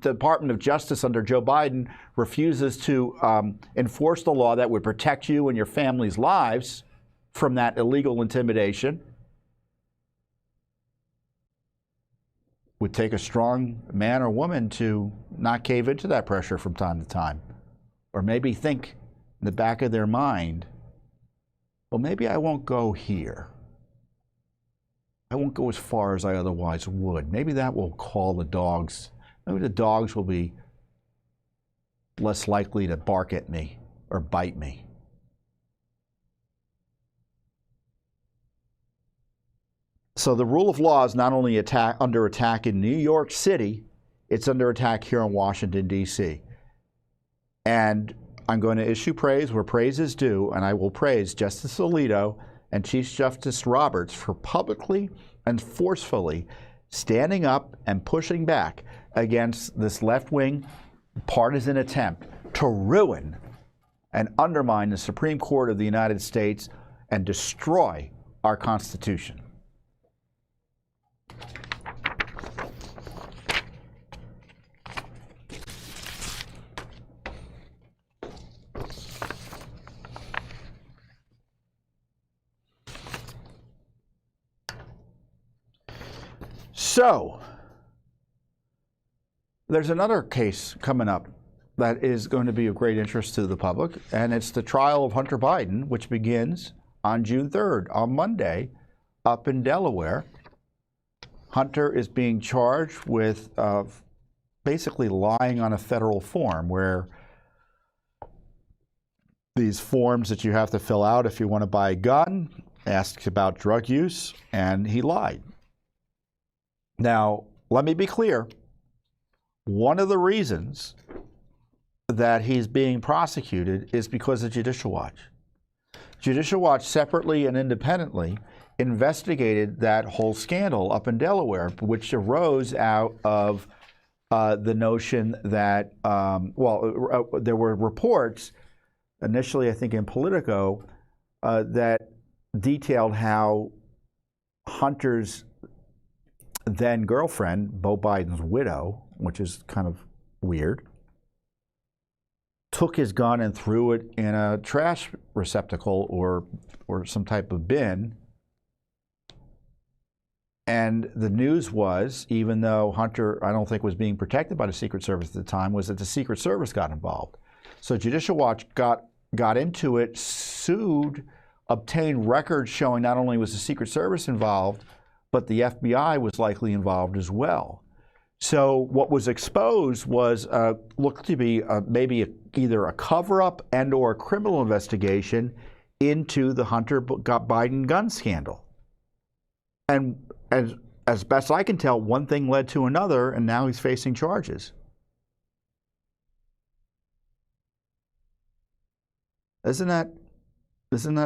Department of Justice under Joe Biden refuses to enforce the law that would protect you and your family's lives from that illegal intimidation, with take a strong man or woman to not cave into that pressure from time to time. Or maybe think in the back of their mind, well, maybe I won't go here. I won't go as far as I otherwise would. Maybe that will call the dogs. Maybe the dogs will be less likely to bark at me or bite me. So the rule of law is not only under attack in New York City, it's under attack here in Washington, D.C. And I'm going to issue praise where praise is due, and I will praise Justice Alito and Chief Justice Roberts for publicly and forcefully standing up and pushing back against this left-wing partisan attempt to ruin and undermine the Supreme Court of the United States and destroy our Constitution. So, there's another case coming up that is going to be of great interest to the public, and it's the trial of Hunter Biden, which begins on June 3rd, on Monday, up in Delaware. Hunter is being charged with basically lying on a federal form, where these forms that you have to fill out if you want to buy a gun, asks about drug use, and he lied. Now, let me be clear. One of the reasons that he's being prosecuted is because of Judicial Watch. Judicial Watch separately and independently investigated that whole scandal up in Delaware, which arose out of the notion that, there were reports, initially I think in Politico, that detailed how Hunter's then girlfriend, Beau Biden's widow, which is kind of weird, took his gun and threw it in a trash receptacle or some type of bin. And the news was, even though Hunter, I don't think, was being protected by the Secret Service at the time, was that the Secret Service got involved. So Judicial Watch got into it, sued, obtained records showing not only was the Secret Service involved, but the FBI was likely involved as well. So what was exposed was looked to be maybe either a cover-up and or a criminal investigation into the Hunter Biden gun scandal. And as best I can tell, one thing led to another, and now he's facing charges. Isn't that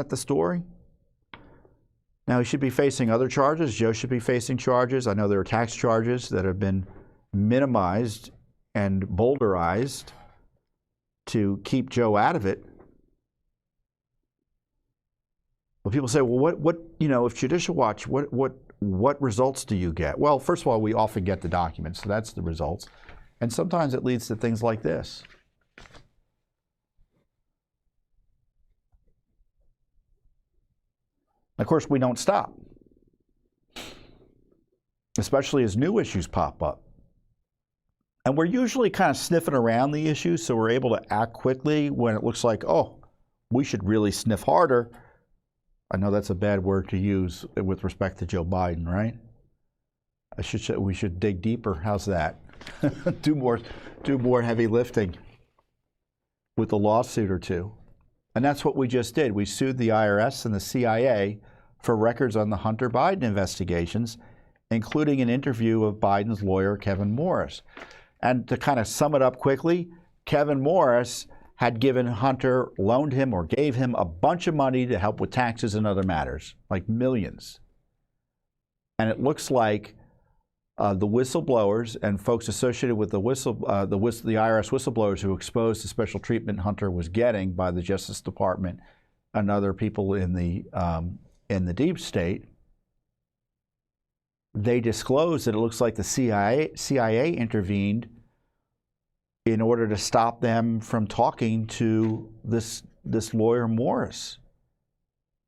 the story? Now, he should be facing other charges. Joe should be facing charges. I know there are tax charges that have been minimized and boulderized to keep Joe out of it. Well, people say, well, what if Judicial Watch, what results do you get? Well, first of all, we often get the documents, so that's the results. And sometimes it leads to things like this. Of course, we don't stop, especially as new issues pop up. And we're usually kind of sniffing around the issues, so we're able to act quickly when it looks like, oh, we should really sniff harder. I know that's a bad word to use with respect to Joe Biden, right? We should dig deeper. How's that? do more heavy lifting with a lawsuit or two. And that's what we just did. We sued the IRS and the CIA for records on the Hunter Biden investigations, including an interview of Biden's lawyer, Kevin Morris. And to kind of sum it up quickly, Kevin Morris had given Hunter, loaned him or gave him a bunch of money to help with taxes and other matters, like millions. And it looks like the whistleblowers and folks associated with the IRS whistleblowers who exposed the special treatment Hunter was getting by the Justice Department and other people in the deep state, they disclosed that it looks like the CIA intervened in order to stop them from talking to this lawyer Morris,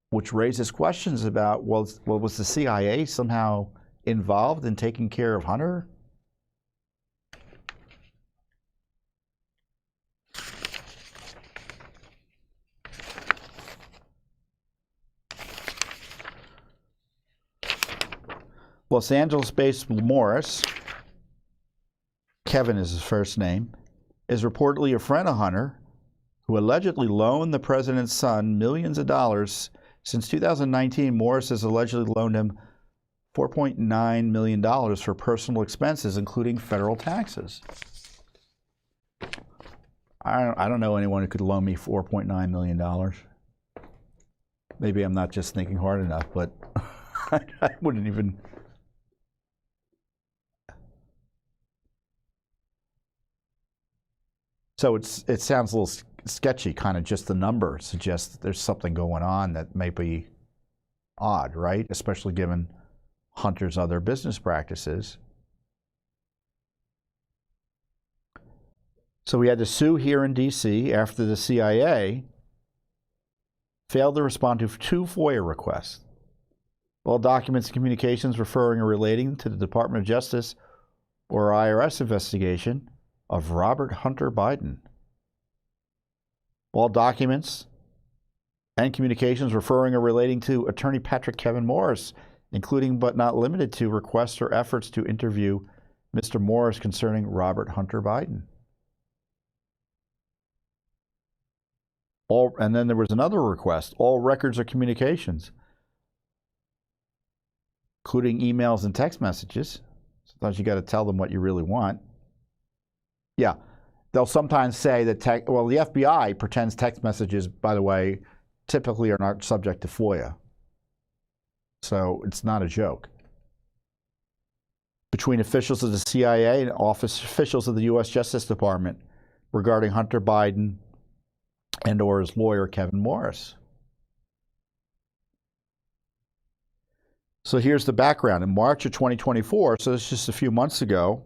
which raises questions about, was the CIA somehow involved in taking care of Hunter Los Angeles-based Morris, Kevin is his first name, is reportedly a friend of Hunter, who allegedly loaned the president's son millions of dollars. Since 2019, Morris has allegedly loaned him $4.9 million for personal expenses, including federal taxes. I don't know anyone who could loan me $4.9 million. Maybe I'm not just thinking hard enough, but I wouldn't even. So it sounds a little sketchy, kind of just the number suggests that there's something going on that may be odd, right? Especially given Hunter's other business practices. So we had to sue here in D.C. after the CIA failed to respond to 2 FOIA requests. All documents and communications referring or relating to the Department of Justice or IRS investigation of Robert Hunter Biden. All documents and communications referring or relating to Attorney Patrick Kevin Morris, including but not limited to requests or efforts to interview Mr. Morris concerning Robert Hunter Biden. And then there was another request, all records or communications, including emails and text messages. Sometimes you got to tell them what you really want. Yeah, they'll sometimes say that, the FBI pretends text messages, by the way, typically are not subject to FOIA. So it's not a joke. Between officials of the CIA and officials of the U.S. Justice Department regarding Hunter Biden and or his lawyer, Kevin Morris. So here's the background. In March of 2024, so this is just a few months ago,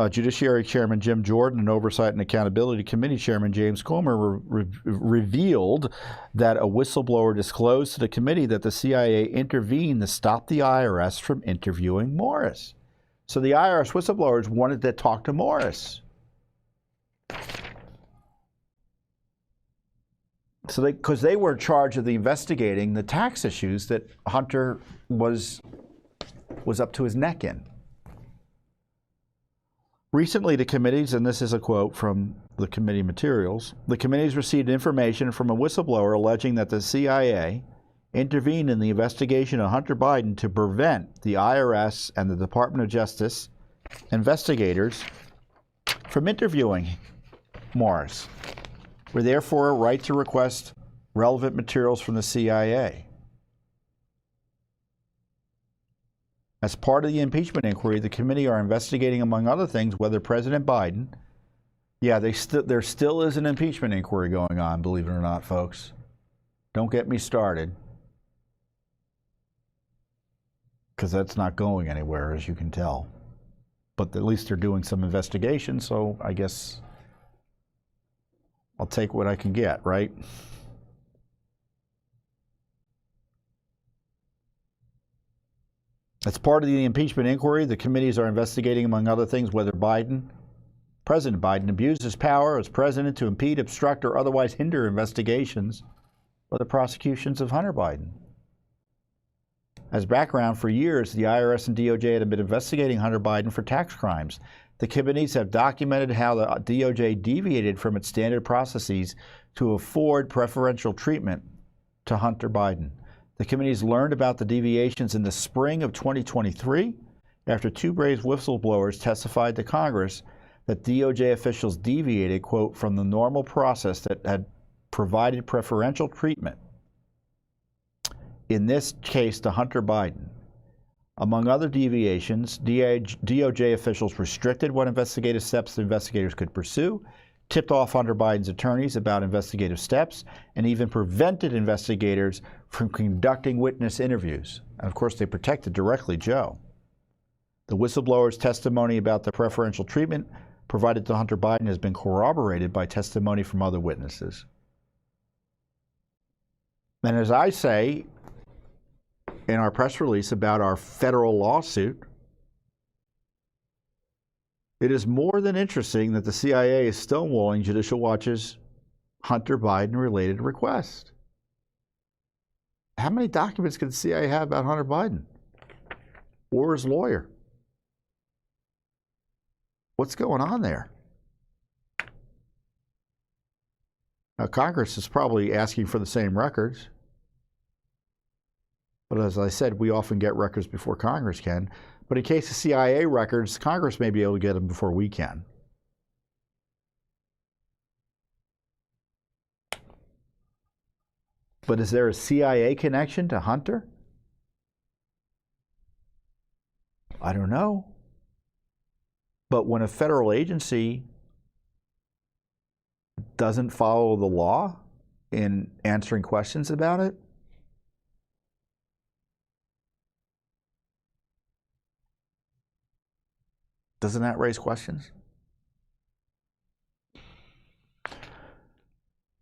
Judiciary Chairman Jim Jordan and Oversight and Accountability Committee Chairman James Comer revealed that a whistleblower disclosed to the committee that the CIA intervened to stop the IRS from interviewing Morris. So the IRS whistleblowers wanted to talk to Morris. So because they were in charge of investigating the tax issues that Hunter was up to his neck in. Recently, the committees, and this is a quote from the committee materials, the committees received information from a whistleblower alleging that the CIA intervened in the investigation of Hunter Biden to prevent the IRS and the Department of Justice investigators from interviewing Morris. Were therefore a right to request relevant materials from the CIA. As part of the impeachment inquiry, the committee are investigating, among other things, whether President Biden, there still is an impeachment inquiry going on, believe it or not, folks. Don't get me started, because that's not going anywhere, as you can tell. But at least they're doing some investigation, so I guess I'll take what I can get, right? As part of the impeachment inquiry, the committees are investigating, among other things, whether President Biden abused his power as president to impede, obstruct, or otherwise hinder investigations or the prosecutions of Hunter Biden. As background, for years, the IRS and DOJ had been investigating Hunter Biden for tax crimes. The committees have documented how the DOJ deviated from its standard processes to afford preferential treatment to Hunter Biden. The committees learned about the deviations in the spring of 2023 after 2 brave whistleblowers testified to Congress that DOJ officials deviated, quote, from the normal process that had provided preferential treatment, in this case to Hunter Biden. Among other deviations, DOJ officials restricted what investigative steps the investigators could pursue, tipped off Hunter Biden's attorneys about investigative steps, and even prevented investigators from conducting witness interviews. And of course, they protected directly Joe. The whistleblower's testimony about the preferential treatment provided to Hunter Biden has been corroborated by testimony from other witnesses. And as I say in our press release about our federal lawsuit, it is more than interesting that the CIA is stonewalling Judicial Watch's Hunter Biden-related request. How many documents could the CIA have about Hunter Biden? or his lawyer. What's going on there? Now, Congress is probably asking for the same records. But as I said, we often get records before Congress can. But in case of CIA records, Congress may be able to get them before we can. But is there a CIA connection to Hunter? I don't know. But when a federal agency doesn't follow the law in answering questions about it, doesn't that raise questions?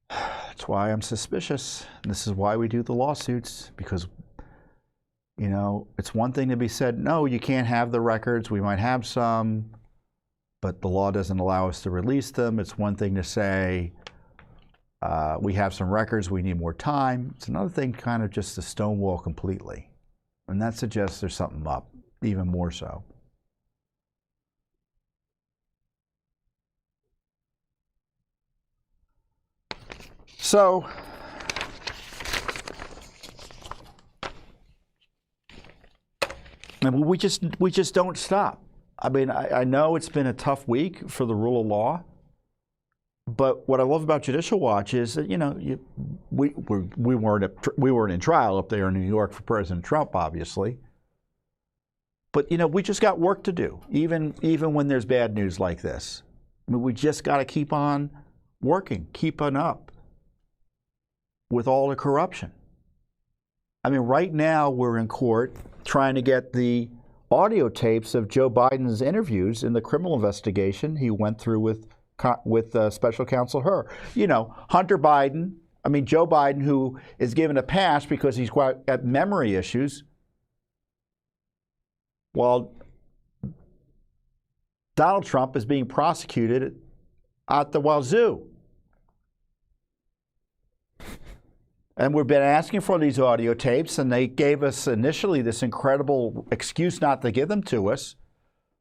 That's why I'm suspicious. And this is why we do the lawsuits, because, you know, it's one thing to be said, no, you can't have the records. We might have some, but the law doesn't allow us to release them. It's one thing to say, we have some records, we need more time. It's another thing kind of just to stonewall completely. And that suggests there's something up, even more so. So, and we just don't stop. I mean, I know it's been a tough week for the rule of law, but what I love about Judicial Watch is that, you know, we weren't in trial up there in New York for President Trump, obviously, but you know, we just got work to do, even when there's bad news like this. I mean, we just got to keep on working, keeping up with all the corruption. I mean, right now we're in court trying to get the audio tapes of Joe Biden's interviews in the criminal investigation he went through with Special Counsel Hur. You know, Hunter Biden, I mean, Joe Biden, who is given a pass because he's got memory issues, while Donald Trump is being prosecuted at the wazoo. And we've been asking for these audio tapes, and they gave us initially this incredible excuse not to give them to us.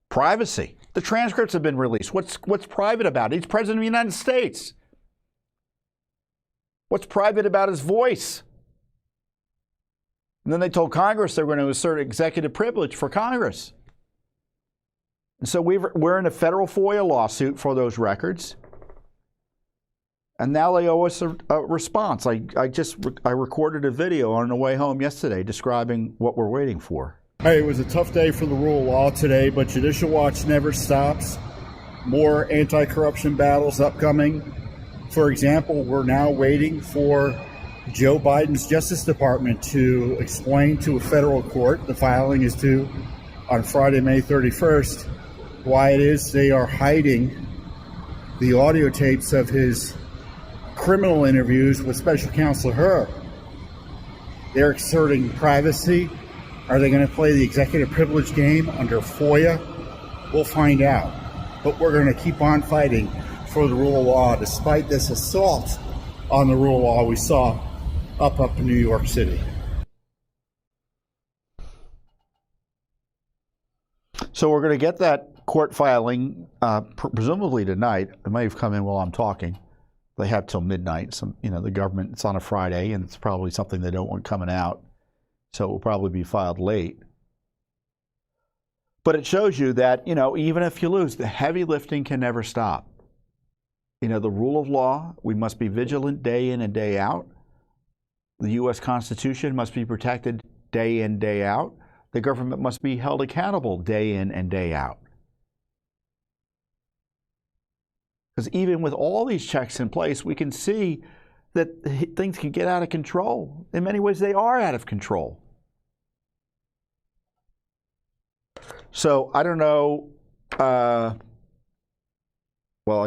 Privacy. The transcripts have been released. What's private about it? He's president of the United States. What's private about his voice? And then they told Congress they were going to assert executive privilege for Congress. And so we're in a federal FOIA lawsuit for those records. And now they owe us a response. I recorded a video on the way home yesterday describing what we're waiting for. Hey, it was a tough day for the rule of law today, but Judicial Watch never stops. More anti-corruption battles upcoming. For example, we're now waiting for Joe Biden's Justice Department to explain to a federal court, the filing is due on Friday, May 31st, why it is they are hiding the audio tapes of his criminal interviews with Special Counsel Hur. They're asserting privacy. Are they going to play the executive privilege game under FOIA? We'll find out. But we're going to keep on fighting for the rule of law despite this assault on the rule of law we saw up in New York City. So we're going to get that court filing presumably tonight. It may have come in while I'm talking. They have till midnight. The government, it's on a Friday, and it's probably something they don't want coming out. So it will probably be filed late. But it shows you that, even if you lose, the heavy lifting can never stop. The rule of law, we must be vigilant day in and day out. The U.S. Constitution must be protected day in, day out. The government must be held accountable day in and day out. Because even with all these checks in place, we can see that things can get out of control. In many ways, they are out of control. So I don't know. I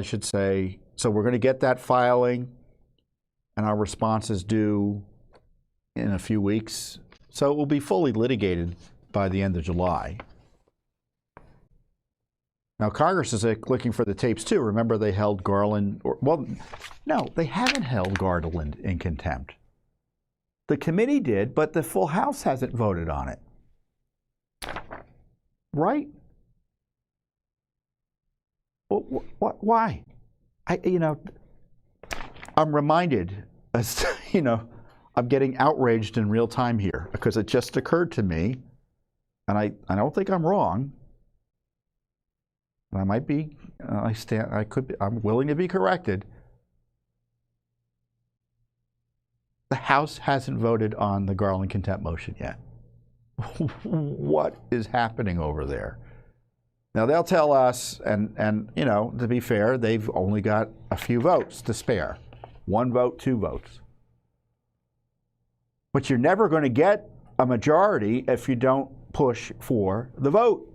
should say, so we're going to get that filing, and our response is due in a few weeks. So it will be fully litigated by the end of July. Now, Congress is looking for the tapes, too. Remember, they held Garland, no, they haven't held Garland in contempt. The committee did, but the full House hasn't voted on it. right? Why? I'm reminded, as I'm getting outraged in real time here because it just occurred to me, and I don't think I'm wrong. I might be. I'm willing to be corrected. The House hasn't voted on the Garland contempt motion yet. What is happening over there? Now they'll tell us, and to be fair, they've only got a few votes to spare. 1 vote, 2 votes. But you're never going to get a majority if you don't push for the vote.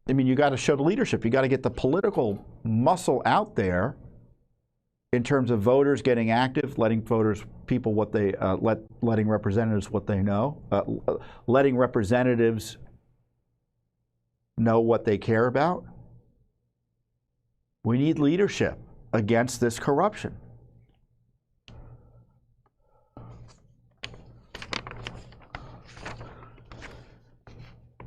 I mean, you got to show the leadership. You got to get the political muscle out there in terms of voters getting active, letting people what they letting representatives what they know, letting representatives know what they care about. We need leadership against this corruption.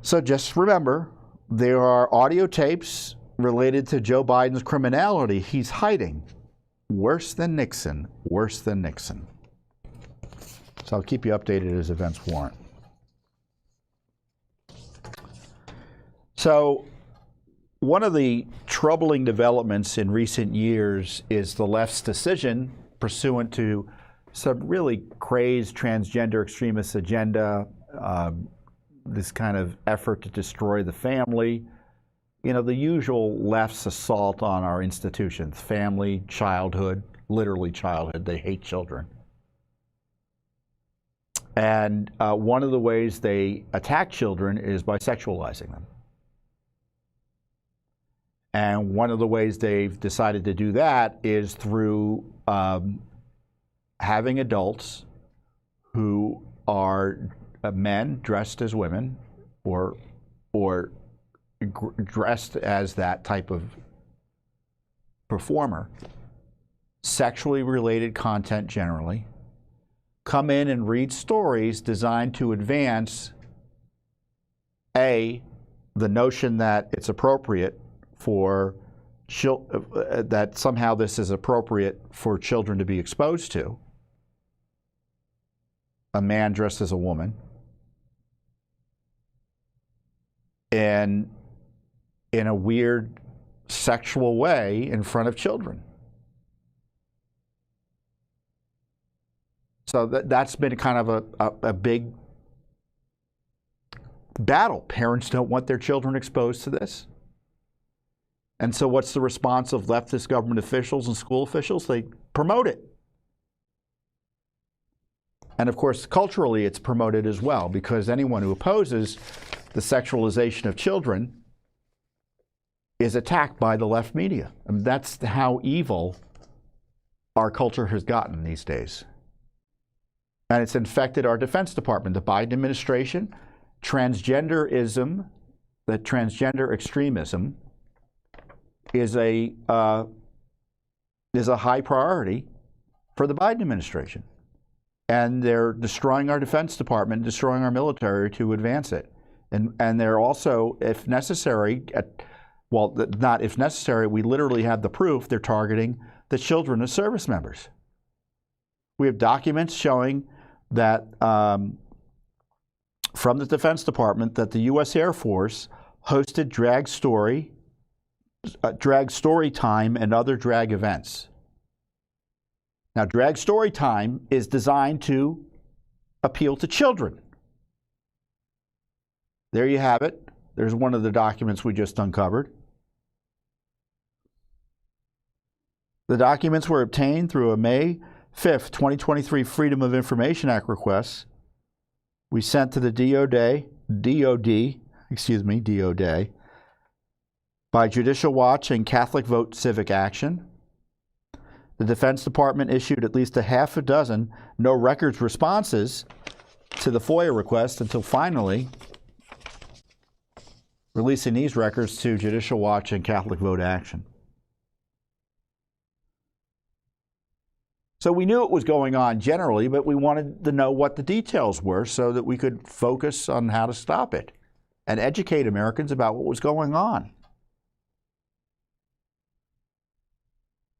So just remember, there are audio tapes related to Joe Biden's criminality he's hiding. Worse than Nixon, worse than Nixon. So I'll keep you updated as events warrant. So one of the troubling developments in recent years is the left's decision, pursuant to some really crazed transgender extremist agenda, this kind of effort to destroy the family, the usual left's assault on our institutions, family, childhood, literally childhood. They hate children. And one of the ways they attack children is by sexualizing them. And one of the ways they've decided to do that is through having adults who are men dressed as women or dressed as that type of performer, sexually related content generally, come in and read stories designed to advance the notion that it's appropriate for that somehow this is appropriate for children to be exposed to, a man dressed as a woman, and in a weird sexual way in front of children. So that's been kind of a big battle. Parents don't want their children exposed to this. And so what's the response of leftist government officials and school officials? They promote it. And of course, culturally, it's promoted as well, because anyone who opposes the sexualization of children is attacked by the left media. I mean, that's how evil our culture has gotten these days. And it's infected our Defense Department, the Biden administration. Transgenderism, the transgender extremism, is a high priority for the Biden administration. And they're destroying our Defense Department, destroying our military to advance it. And they're also, if necessary, not if necessary, we literally have the proof, they're targeting the children of service members. We have documents showing that from the Defense Department that the U.S. Air Force hosted drag story time and other drag events. Now, drag story time is designed to appeal to children. There you have it. There's one of the documents we just uncovered. The documents were obtained through a May 5th, 2023 Freedom of Information Act request we sent to the DOD by Judicial Watch and Catholic Vote Civic Action. The Defense Department issued at least a half a dozen no records responses to the FOIA request until finally releasing these records to Judicial Watch and Catholic Vote Action. So we knew it was going on generally, but we wanted to know what the details were so that we could focus on how to stop it. and educate Americans about what was going on.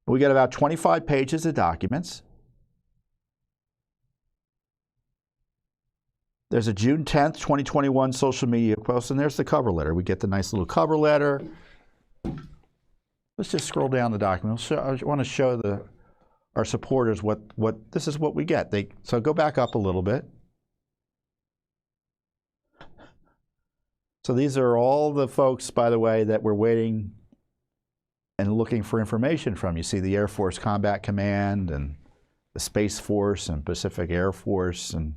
We got about 25 pages of documents. There's a June 10th, 2021 social media post, and there's the cover letter. We get the nice little cover letter. Let's just scroll down the document. I want to show our supporters what this is what we get. So go back up a little bit. So these are all the folks, by the way, that we're waiting and looking for information from. You see the Air Force Combat Command and the Space Force and Pacific Air Force and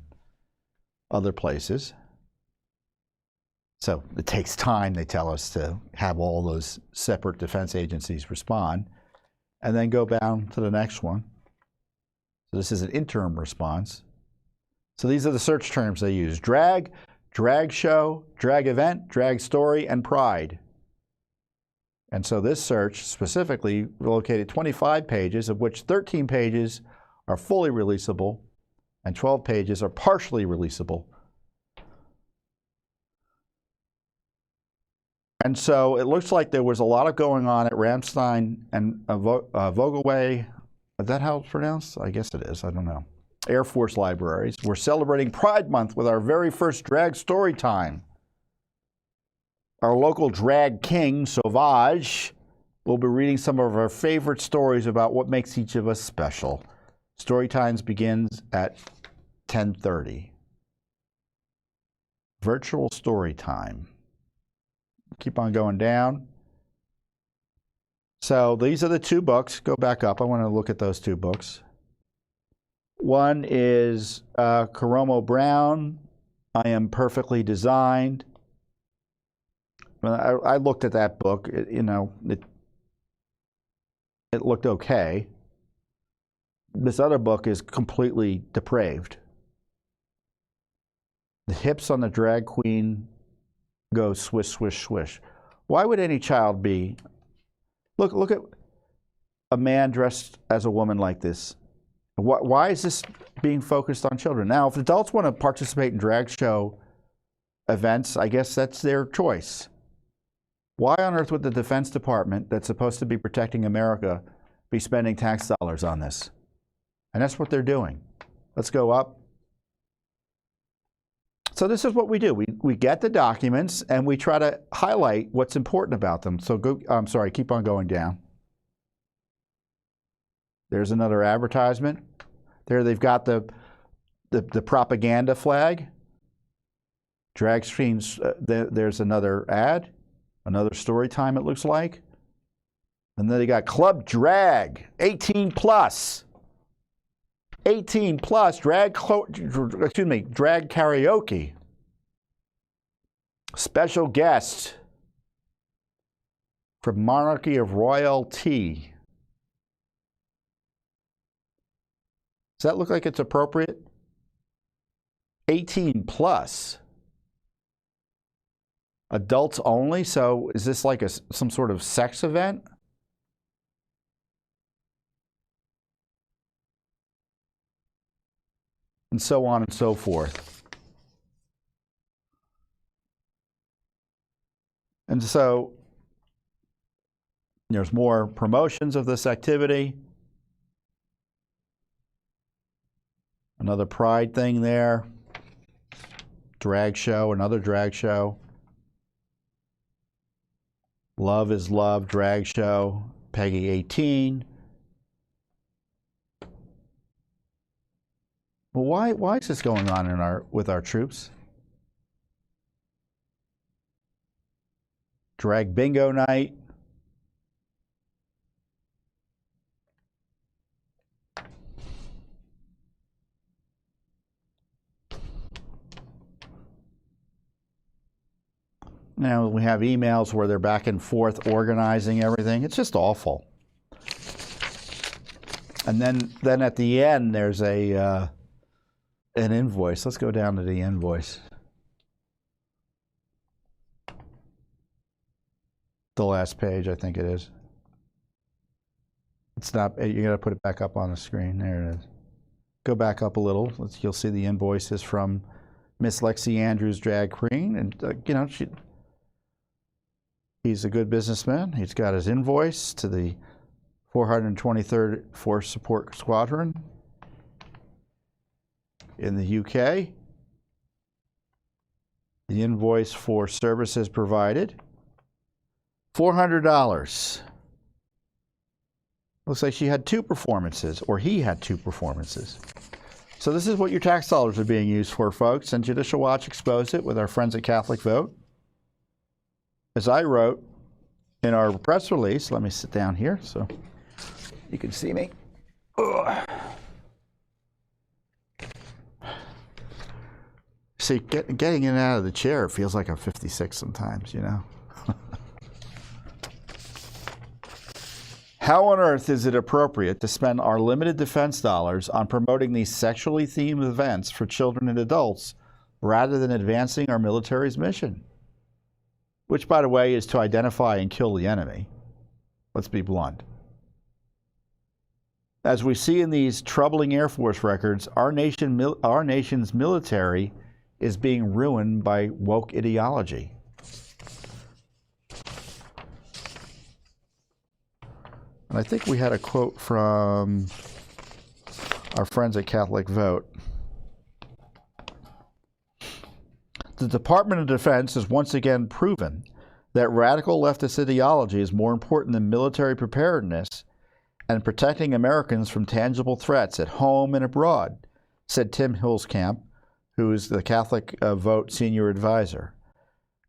other places. So it takes time, they tell us, to have all those separate defense agencies respond. And then go down to the next one. So this is an interim response. So these are the search terms they use: drag, drag show, drag event, drag story, and pride. And so this search specifically located 25 pages, of which 13 pages are fully releasable and 12 pages are partially releasable. And so it looks like there was a lot of going on at Ramstein and Vogelway. Is that how it's pronounced? I guess it is. I don't know. Air Force libraries. We're celebrating Pride Month with our very first drag story time. Our local drag king, Sauvage, will be reading some of our favorite stories about what makes each of us special. Story times begins at 10:30. Virtual story time. Keep on going down. So these are the two books. Go back up. I want to look at those two books. One is Karomo Brown, I Am Perfectly Designed. I looked at that book. It looked okay. This other book is completely depraved. The hips on the drag queen go swish, swish, swish. Why would any child be? Look at a man dressed as a woman like this. Why is this being focused on children? Now, if adults want to participate in drag show events, I guess that's their choice. Why on earth would the Defense Department, that's supposed to be protecting America, be spending tax dollars on this? And that's what they're doing. Let's go up. So this is what we do. We get the documents and we try to highlight what's important about them. So keep on going down. There's another advertisement. There they've got the propaganda flag. Drag streams, there's another ad, another story time it looks like. And then they got Club Drag, 18 plus. 18 plus, drag karaoke. Special guest from Monarchy of Royalty. Does that look like it's appropriate? 18 plus. Adults only? So is this like some sort of sex event? And so on and so forth. And so there's more promotions of this activity. Another pride thing there. Drag show, another drag show. Love is Love drag show, Peggy 18. Well, why is this going on with our troops? Drag bingo night. Now we have emails where they're back and forth organizing everything. It's just awful. And then at the end there's an invoice. Let's go down to the invoice. The last page, I think it is. It's not. You got to put it back up on the screen. There it is. Go back up a little. You'll see the invoices from Miss Lexi Andrews, drag queen, and you know, he's a good businessman. He's got his invoice to the 423rd Force Support Squadron in the UK. The invoice for services provided, $400. Looks like she had 2 performances, or he had 2 performances. So this is what your tax dollars are being used for, folks, and Judicial Watch exposed it with our friends at Catholic Vote. As I wrote in our press release, let me sit down here so you can see me. Ugh. See, getting in and out of the chair feels like I'm 56 sometimes, you know. How on earth is it appropriate to spend our limited defense dollars on promoting these sexually themed events for children and adults rather than advancing our military's mission? Which, by the way, is to identify and kill the enemy. Let's be blunt. As we see in these troubling Air Force records, our nation's military is being ruined by woke ideology. And I think we had a quote from our friends at Catholic Vote. The Department of Defense has once again proven that radical leftist ideology is more important than military preparedness and protecting Americans from tangible threats at home and abroad, said Tim Hillskamp, who is the Catholic Vote senior advisor.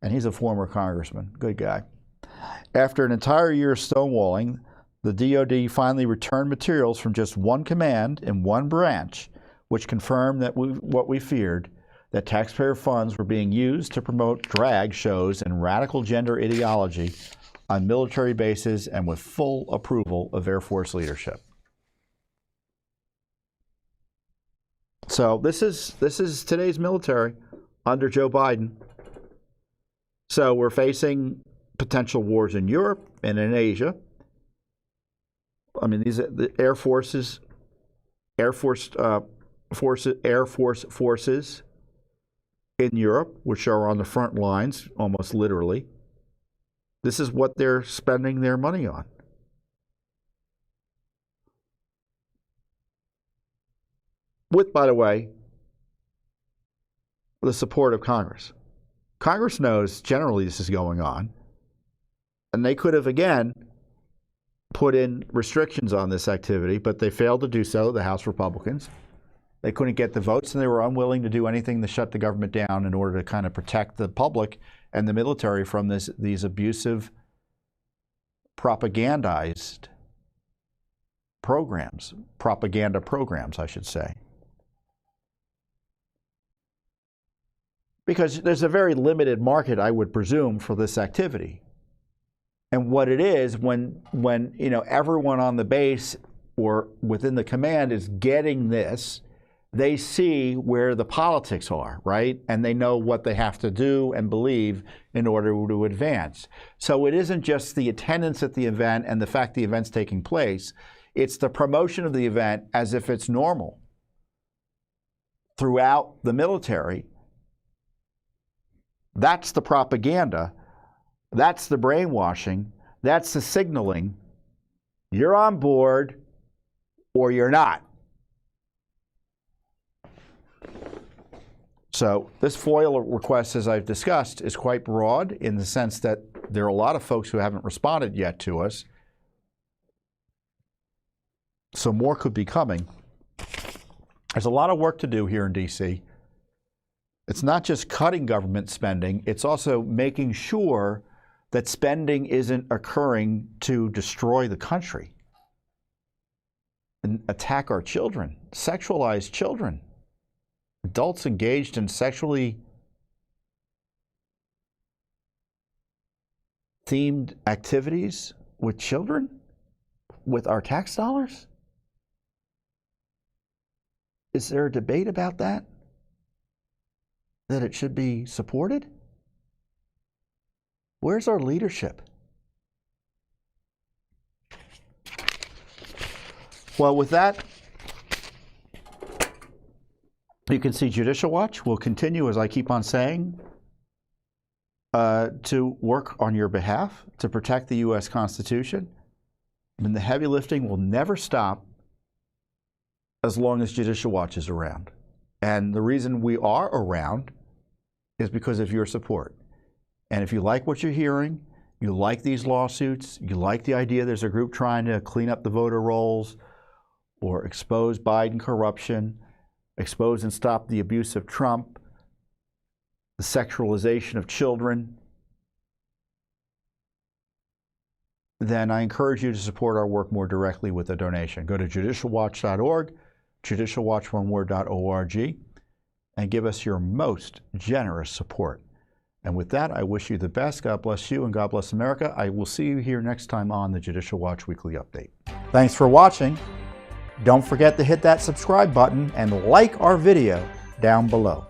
And he's a former congressman. Good guy. After an entire year of stonewalling, the DoD finally returned materials from just one command in one branch, which confirmed that what we feared, that taxpayer funds were being used to promote drag shows and radical gender ideology on military bases and with full approval of Air Force leadership. So this is today's military under Joe Biden. So we're facing potential wars in Europe and in Asia. I mean, these are the Air Force forces in Europe, which are on the front lines, almost literally. This is what they're spending their money on. With, by the way, the support of Congress. Congress knows generally this is going on, and they could have, again, put in restrictions on this activity, but they failed to do so, the House Republicans. They couldn't get the votes, and they were unwilling to do anything to shut the government down in order to kind of protect the public and the military from these abusive, propaganda programs, I should say. Because there's a very limited market, I would presume, for this activity. And what it is, when you know, everyone on the base or within the command is getting this, they see where the politics are, right? And they know what they have to do and believe in order to advance. So it isn't just the attendance at the event and the fact the event's taking place. It's the promotion of the event as if it's normal throughout the military. That's the propaganda. That's the brainwashing. That's the signaling. You're on board or you're not. So this FOIL request, as I've discussed, is quite broad in the sense that there are a lot of folks who haven't responded yet to us. So more could be coming. There's a lot of work to do here in D.C. It's not just cutting government spending, it's also making sure that spending isn't occurring to destroy the country and attack our children, sexualize children, adults engaged in sexually themed activities with children, with our tax dollars. Is there a debate about that? That it should be supported? Where's our leadership? Well, with that, You can see Judicial Watch will continue, as I keep on saying, to work on your behalf to protect the U.S. Constitution. And the heavy lifting will never stop as long as Judicial Watch is around. And the reason we are around is because of your support. And if you like what you're hearing, you like these lawsuits, you like the idea there's a group trying to clean up the voter rolls or expose Biden corruption, expose and stop the abuse of Trump, the sexualization of children, then I encourage you to support our work more directly with a donation. Go to judicialwatch.org, judicialwatchoneword.org, and give us your most generous support. And with that, I wish you the best. God bless you and God bless America. I will see you here next time on the Judicial Watch Weekly Update. Thanks for watching. Don't forget to hit that subscribe button and like our video down below.